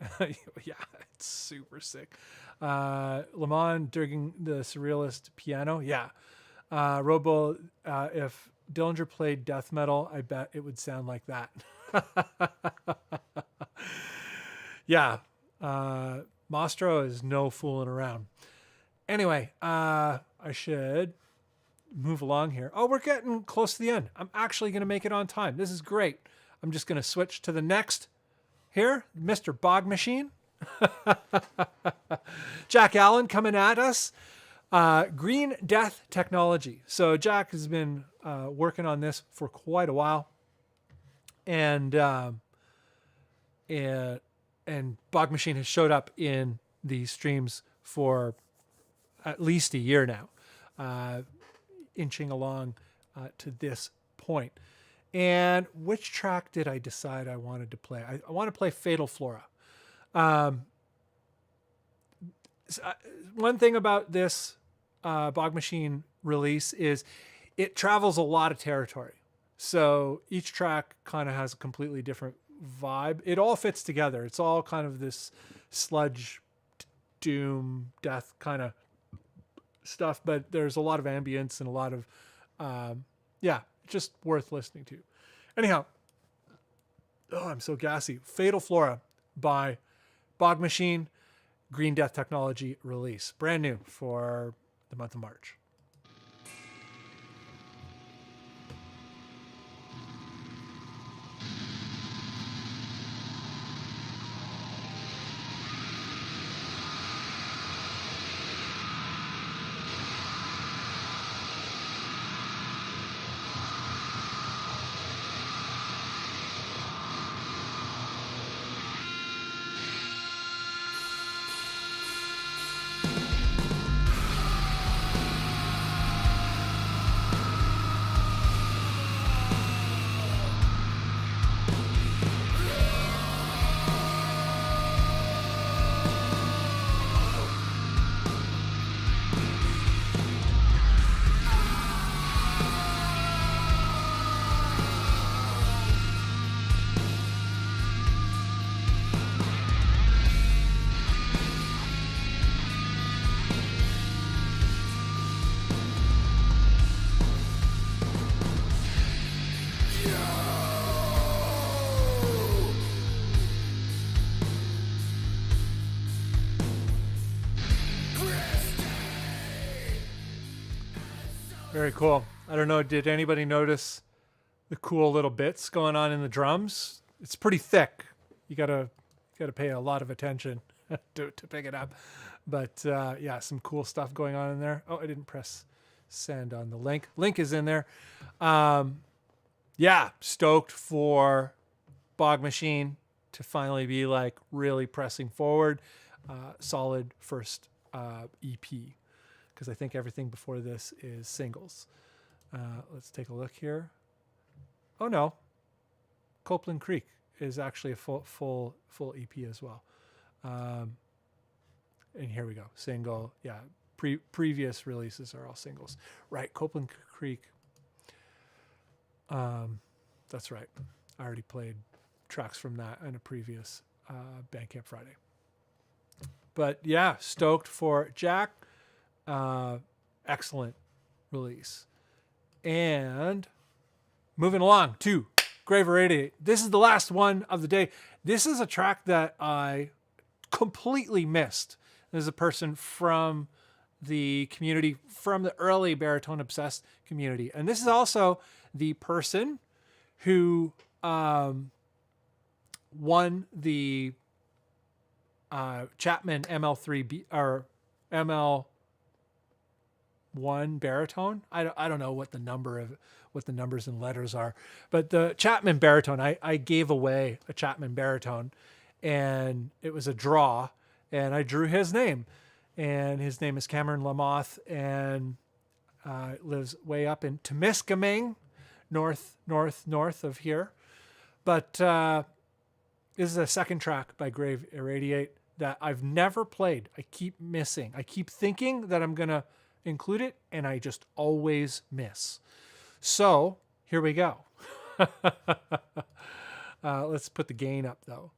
Yeah, it's super sick. Lamont digging the surrealist piano. Yeah. Robo, if Dillinger played death metal, I bet it would sound like that. Yeah. Mastro is no fooling around. Anyway, I should move along here. Oh, we're getting close to the end. I'm actually going to make it on time. This is great. I'm just going to switch to the next here, Mr. Bog Machine. Jack Allen coming at us. Green Death Technology. So Jack has been working on this for quite a while, and Bog Machine has showed up in the streams for at least a year now, inching along to this point. And which track did I decide I wanted to play? I want to play Fatal Flora. One thing about this Bog Machine release is it travels a lot of territory. So each track kind of has a completely different vibe. It all fits together. It's all kind of this sludge, doom, death kind of stuff, but there's a lot of ambience and a lot of, just worth listening to. Anyhow, I'm so gassy. Fatal Flora by Bog Machine, Green Death Technology release. Brand new for the month of March. Very cool. I don't know, did anybody notice the cool little bits going on in the drums? It's pretty thick. You gotta pay a lot of attention to pick it up. But some cool stuff going on in there. Oh, I didn't press send on the link. Link is in there. Stoked for Bog Machine to finally be like really pressing forward. Solid first EP. Because I think everything before this is singles. Let's take a look here. Oh no, Copeland Creek is actually a full EP as well. And here we go, single. Yeah, previous releases are all singles. Right, Copeland Creek. That's right. I already played tracks from that in a previous Bandcamp Friday. But yeah, stoked for Jack. Excellent release. And moving along to Graver 88. This is the last one of the day. This is a track that I completely missed. There's a person from the community, from the early Baritone Obsessed community. And this is also the person who won the Chapman ML3 or ML1 baritone. I don't know what the numbers and letters are, but the Chapman baritone, I gave away a Chapman baritone, and it was a draw, and I drew his name, and his name is Cameron Lamoth, and lives way up in Temiskaming, north of here. But this is a second track by Grave Irradiate that I've never played. I keep missing. I keep thinking that I'm gonna include it, and I just always miss. So here we go. Let's put the gain up though.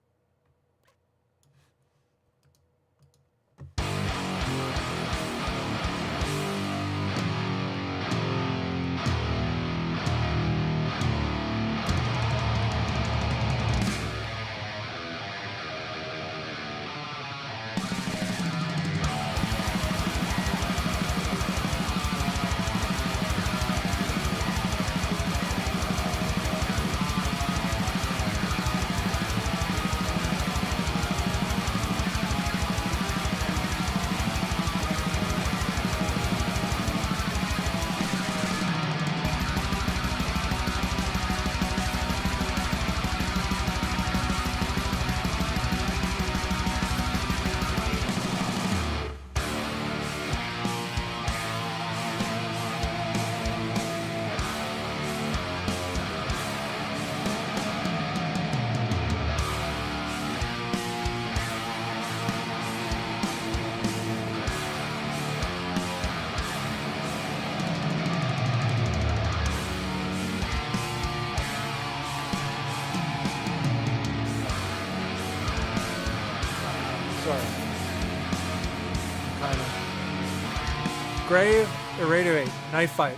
kind of. Grave, Irradiate, Knife Fight.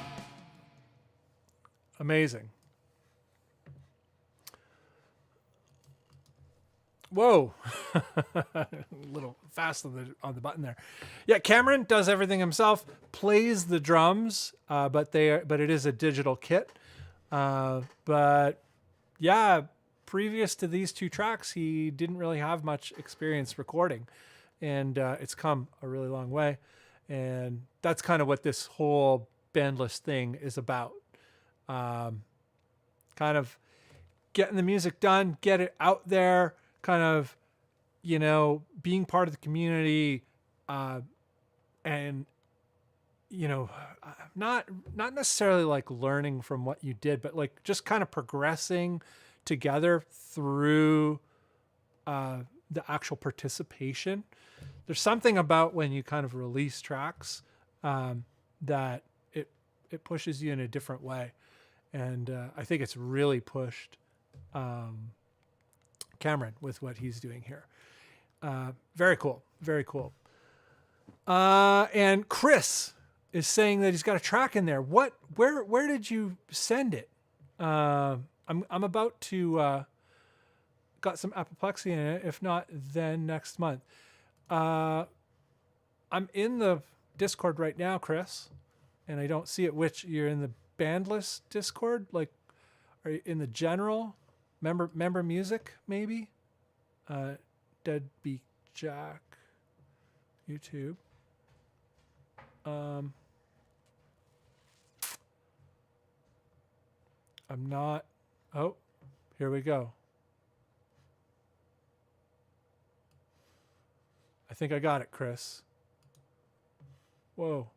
Amazing. Whoa, a little fast on the button there. Yeah, Cameron does everything himself, plays the drums, but it is a digital kit. But yeah, previous to these two tracks, he didn't really have much experience recording, and it's come a really long way. And that's kind of what this whole Bandless thing is about. Kind of getting the music done, get it out there, kind of, you know, being part of the community, and, you know, not necessarily like learning from what you did, but like just kind of progressing together through the actual participation. There's something about when you kind of release tracks that it pushes you in a different way. And I think it's really pushed Cameron with what he's doing here. Very cool. Very cool. And Chris is saying that he's got a track in there. Where did you send it? I'm about to got some apoplexy in it. If not, then next month. I'm in the Discord right now, Chris, and I don't see it. Which you're in the Bandless Discord? Like, are you in the general member music maybe? Deadbeat Jack, YouTube. I'm not. Oh, here we go. I think I got it, Chris. Whoa.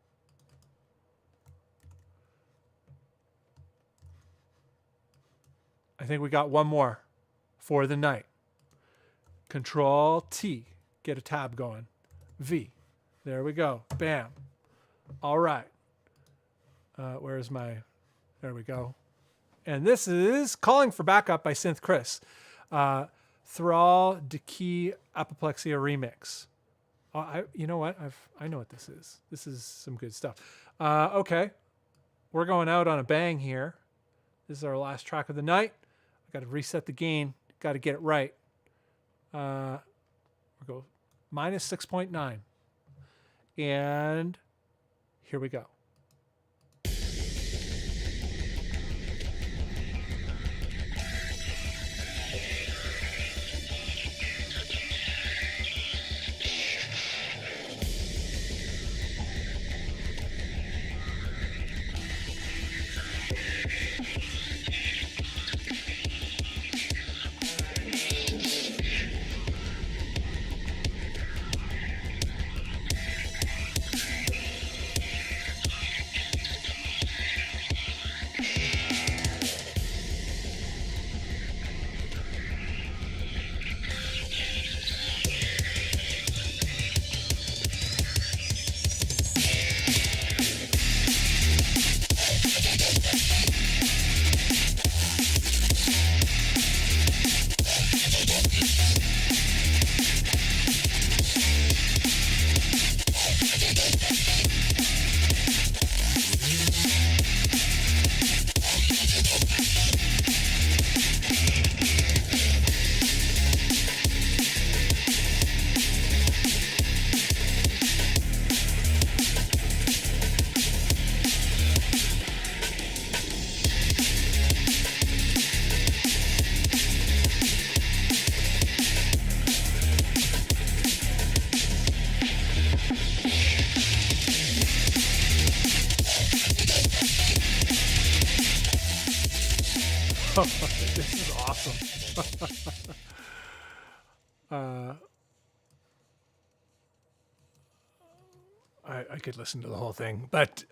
I think we got one more for the night. Control T. Get a tab going. V. There we go. Bam. All right. Where's my... There we go. And this is Calling for Backup by Synth Chris. Thrall Deki Apoplexia Remix. You know what? I know what this is. This is some good stuff. Okay. We're going out on a bang here. This is our last track of the night. I got to reset the gain. Got to get it right. We'll go minus 6.9. And here we go. This is awesome. I could listen to the whole thing, but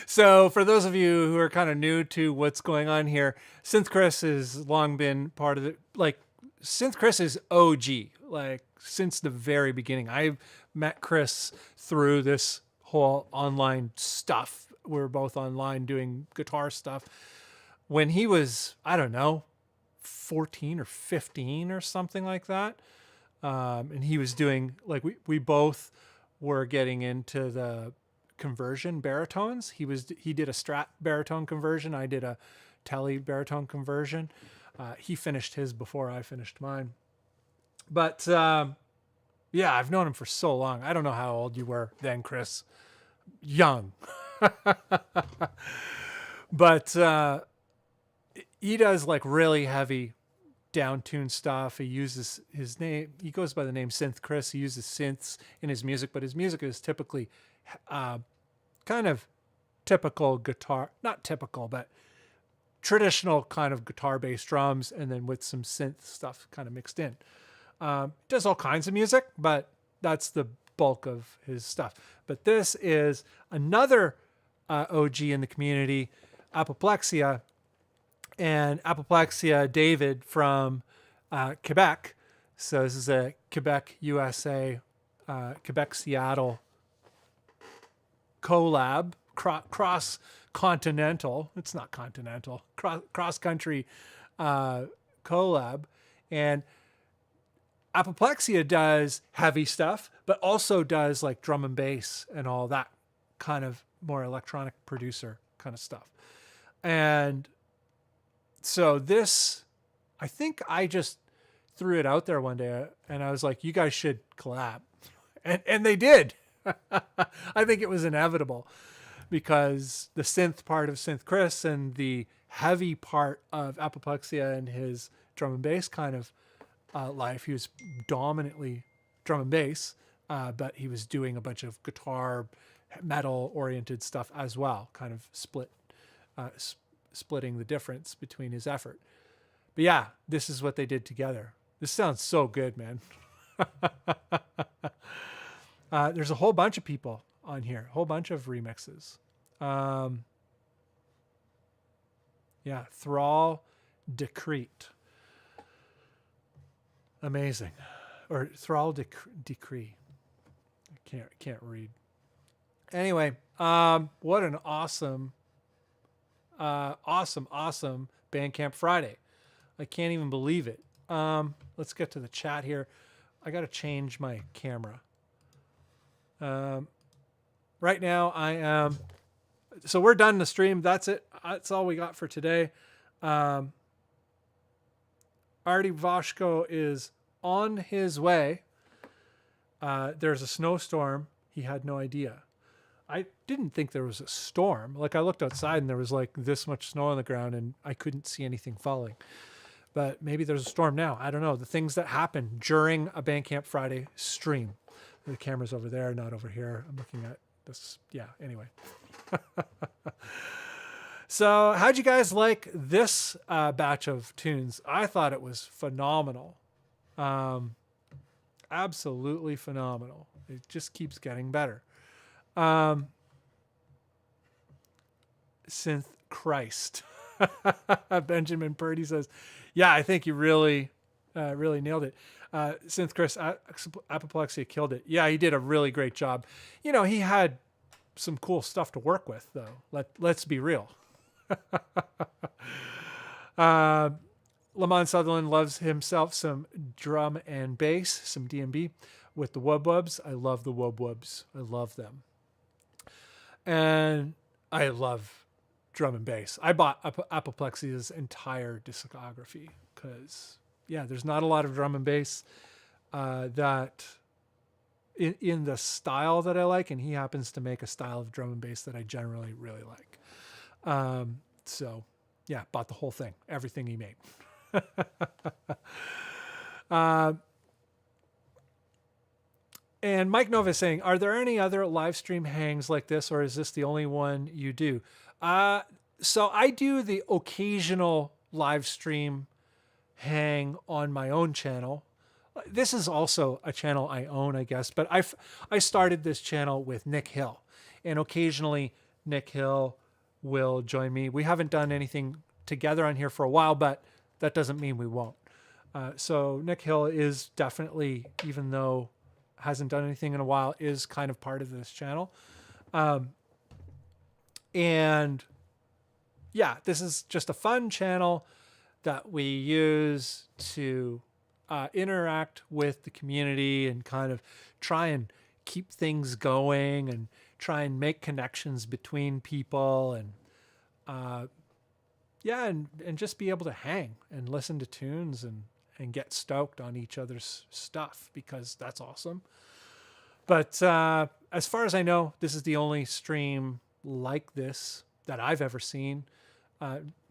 so for those of you who are kind of new to what's going on here, Synth Chris has long been part of it. Like, Synth Chris is OG, like since the very beginning. I've met Chris through this whole online stuff. We're both online doing guitar stuff. When he was, I don't know, 14 or 15 or something like that. And he was doing, like, we both were getting into the conversion baritones. He did a Strat baritone conversion. I did a Tele baritone conversion. He finished his before I finished mine. But yeah, I've known him for so long. I don't know how old you were then, Chris. Young. But he does like really heavy down-tuned stuff. He uses his name. He goes by the name Synth Chris. He uses synths in his music, but his music is typically kind of typical guitar, not typical, but traditional kind of guitar bass drums, and then with some synth stuff kind of mixed in. Does all kinds of music, but that's the bulk of his stuff. But this is another OG in the community, Apoplexia. And Apoplexia David from Quebec. So this is a Quebec, USA, Quebec, Seattle collab, cross-continental. It's not continental. Cross-country collab. And Apoplexia does heavy stuff, but also does like drum and bass and all that kind of more electronic producer kind of stuff. And so this, I think I just threw it out there one day and I was like, you guys should collab. And they did. I think it was inevitable because the synth part of Synth Chris and the heavy part of Apoplexia and his drum and bass kind of life, he was dominantly drum and bass, but he was doing a bunch of guitar, metal oriented stuff as well, kind of splitting the difference between his effort. But yeah, this is what they did together. This sounds so good, man. There's a whole bunch of people on here, a whole bunch of remixes. Yeah, Thrall Decrete. Amazing. Or Thrall Decree. I can't read. Anyway, what an awesome Bandcamp Friday. I can't even believe it. Let's get to the chat here. I got to change my camera. Right now I am, so we're done the stream. That's it. That's all we got for today. Artie Vashko is on his way. There's a snowstorm. He had no idea. I didn't think there was a storm. Like I looked outside and there was like this much snow on the ground and I couldn't see anything falling. But maybe there's a storm now. I don't know. The things that happen during a Bandcamp Friday stream. The camera's over there, not over here. I'm looking at this. Yeah, anyway. So how'd you guys like this batch of tunes? I thought it was phenomenal. Absolutely phenomenal. It just keeps getting better. Synth Christ. Benjamin Purdy says, yeah, I think you really nailed it. Synth Chris Apoplexia killed it. Yeah, he did a really great job. You know, he had some cool stuff to work with, though. Let's be real. Lamont Sutherland loves himself some drum and bass, some D&B with the Wub Wubs. I love the Wub Wubs. I love them. And I love drum and bass. I bought Apoplexia's entire discography because, yeah, there's not a lot of drum and bass that in the style that I like, and he happens to make a style of drum and bass that I generally really like. So, yeah, bought the whole thing, everything he made. And Mike Nova is saying, are there any other live stream hangs like this, or is this the only one you do? So I do the occasional live stream hang on my own channel. This is also a channel I own, I guess, but I started this channel with Nick Hill, and occasionally Nick Hill will join me. We haven't done anything together on here for a while, but that doesn't mean we won't. So Nick Hill is definitely, even though hasn't done anything in a while, is kind of part of this channel. And yeah, this is just a fun channel that we use to interact with the community and kind of try and keep things going and try and make connections between people, and and just be able to hang and listen to tunes and get stoked on each other's stuff, because that's awesome. But as far as I know, this is the only stream like this that I've ever seen.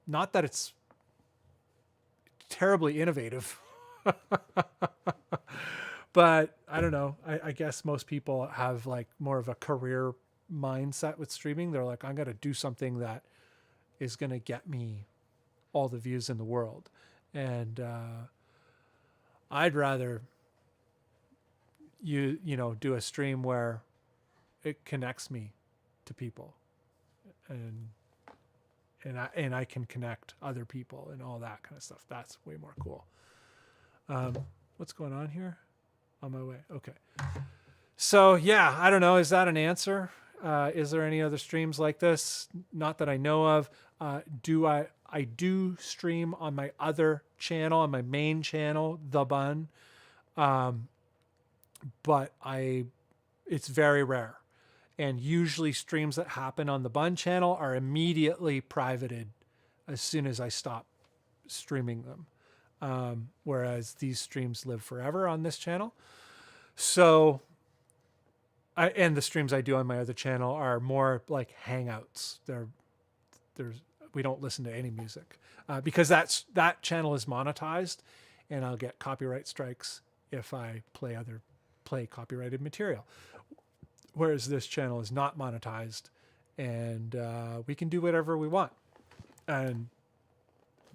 Not that it's terribly innovative, but I don't know. I guess most people have like more of a career mindset with streaming. They're like, I'm going to do something that is going to get me all the views in the world. And I'd rather you know, do a stream where it connects me to people, and I can connect other people and all that kind of stuff. That's way more cool. What's going on here? On my way. Okay. So yeah, I don't know. Is that an answer? Is there any other streams like this? Not that I know of. I do stream on my other channel, on my main channel, The Bunn. But it's very rare. And usually streams that happen on the Bunn channel are immediately privated as soon as I stop streaming them. Whereas these streams live forever on this channel. So, and the streams I do on my other channel are more like hangouts. We don't listen to any music because that channel is monetized, and I'll get copyright strikes if I play copyrighted material. Whereas this channel is not monetized, and we can do whatever we want. And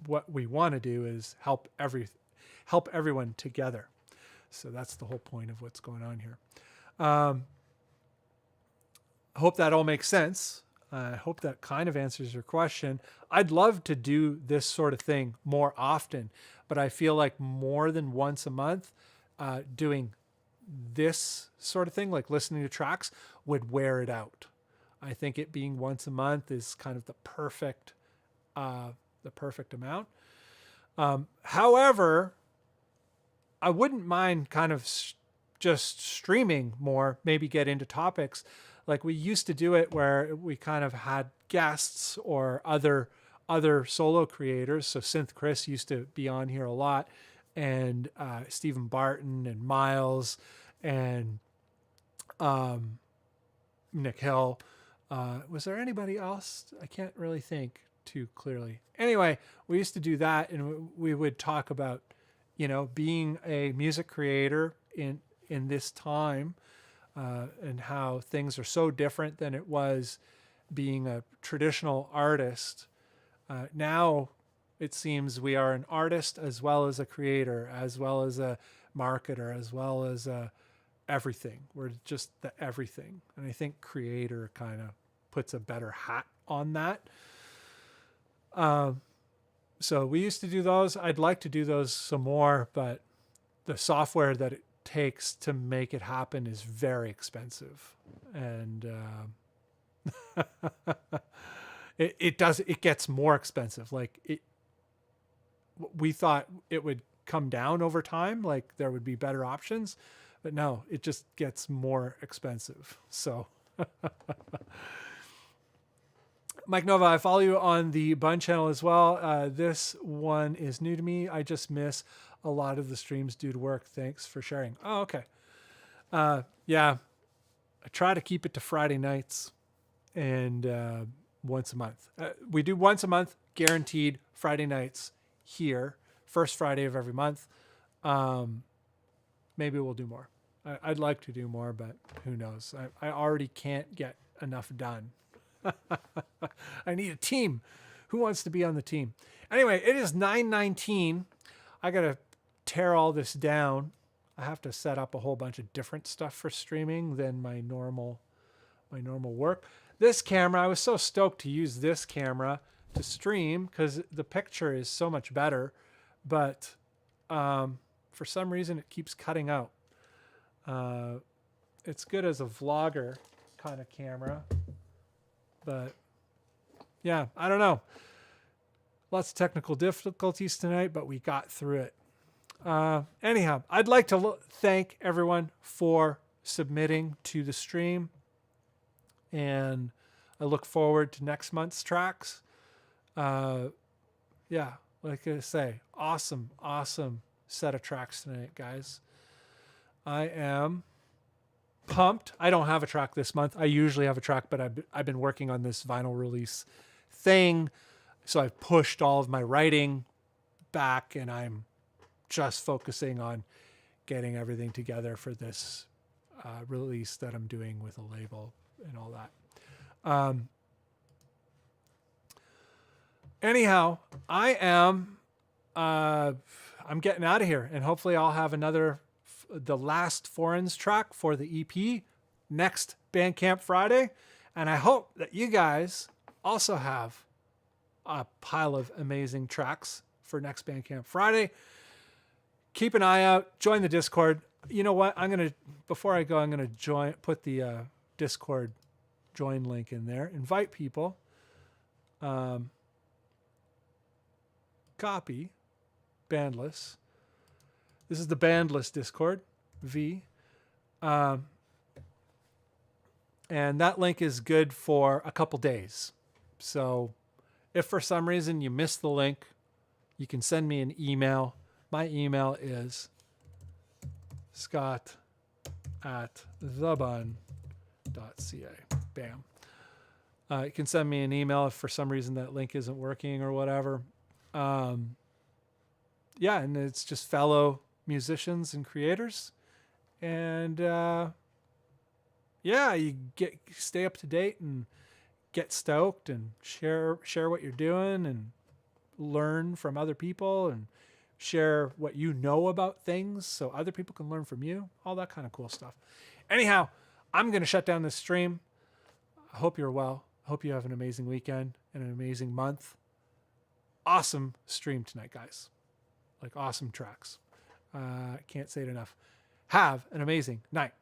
what we want to do is help everyone together. So that's the whole point of what's going on here. I hope that all makes sense. I hope that kind of answers your question. I'd love to do this sort of thing more often, but I feel like more than once a month, doing this sort of thing, like listening to tracks, would wear it out. I think it being once a month is kind of the perfect amount. However, I wouldn't mind kind of just streaming more, maybe get into topics. Like we used to do it where we kind of had guests or other solo creators. So Synth Chris used to be on here a lot, and Stephen Barton and Miles and Nick Hill. Was there anybody else? I can't really think too clearly. Anyway, we used to do that, and we would talk about, you know, being a music creator in this time, and how things are so different than it was being a traditional artist. Now it seems we are an artist as well as a creator, as well as a marketer, as well as everything. We're just the everything. And I think creator kind of puts a better hat on that. So we used to do those. I'd like to do those some more, but the software that it takes to make it happen is very expensive. And it gets more expensive. Like we thought it would come down over time, like there would be better options, but no, it just gets more expensive. So Mike Nova, I follow you on the Bunn channel as well. This one is new to me. I just miss a lot of the streams due to work. Thanks for sharing. Oh, okay. Yeah, I try to keep it to Friday nights and once a month. We do once a month, guaranteed Friday nights here, first Friday of every month. Maybe we'll do more. I'd like to do more, but who knows? I already can't get enough done. I need a team. Who wants to be on the team? Anyway, it is 9:19. I got to tear all this down. I have to set up a whole bunch of different stuff for streaming than my normal work. This camera, I was so stoked to use this camera to stream because the picture is so much better, but for some reason it keeps cutting out. It's good as a vlogger kind of camera, but yeah, I don't know. Lots of technical difficulties tonight, but we got through it. Anyhow, I'd like to thank everyone for submitting to the stream. And I look forward to next month's tracks. Yeah, like I say, awesome set of tracks tonight, guys. I am pumped. I don't have a track this month. I usually have a track, but I've been working on this vinyl release thing. So I've pushed all of my writing back, and I'm just focusing on getting everything together for this release that I'm doing with a label and all that. Anyhow, I'm getting out of here, and hopefully I'll have the last Foreigns track for the EP next Bandcamp Friday. And I hope that you guys also have a pile of amazing tracks for next Bandcamp Friday. Keep an eye out, join the Discord. You know what? Before I go, I'm going to put the Discord join link in there, invite people, copy Bandless. This is the Bandless Discord, and that link is good for a couple days. So if for some reason you missed the link, you can send me an email. My email is scott@thebunn.ca. Bam. You can send me an email if for some reason that link isn't working or whatever. And it's just fellow musicians and creators. And you stay up to date and get stoked and share what you're doing and learn from other people and share what you know about things so other people can learn from you, all that kind of cool stuff. Anyhow, I'm going to shut down this stream. I hope you're well. I hope you have an amazing weekend and an amazing month. Awesome stream tonight, guys. Like awesome tracks. Can't say it enough. Have an amazing night.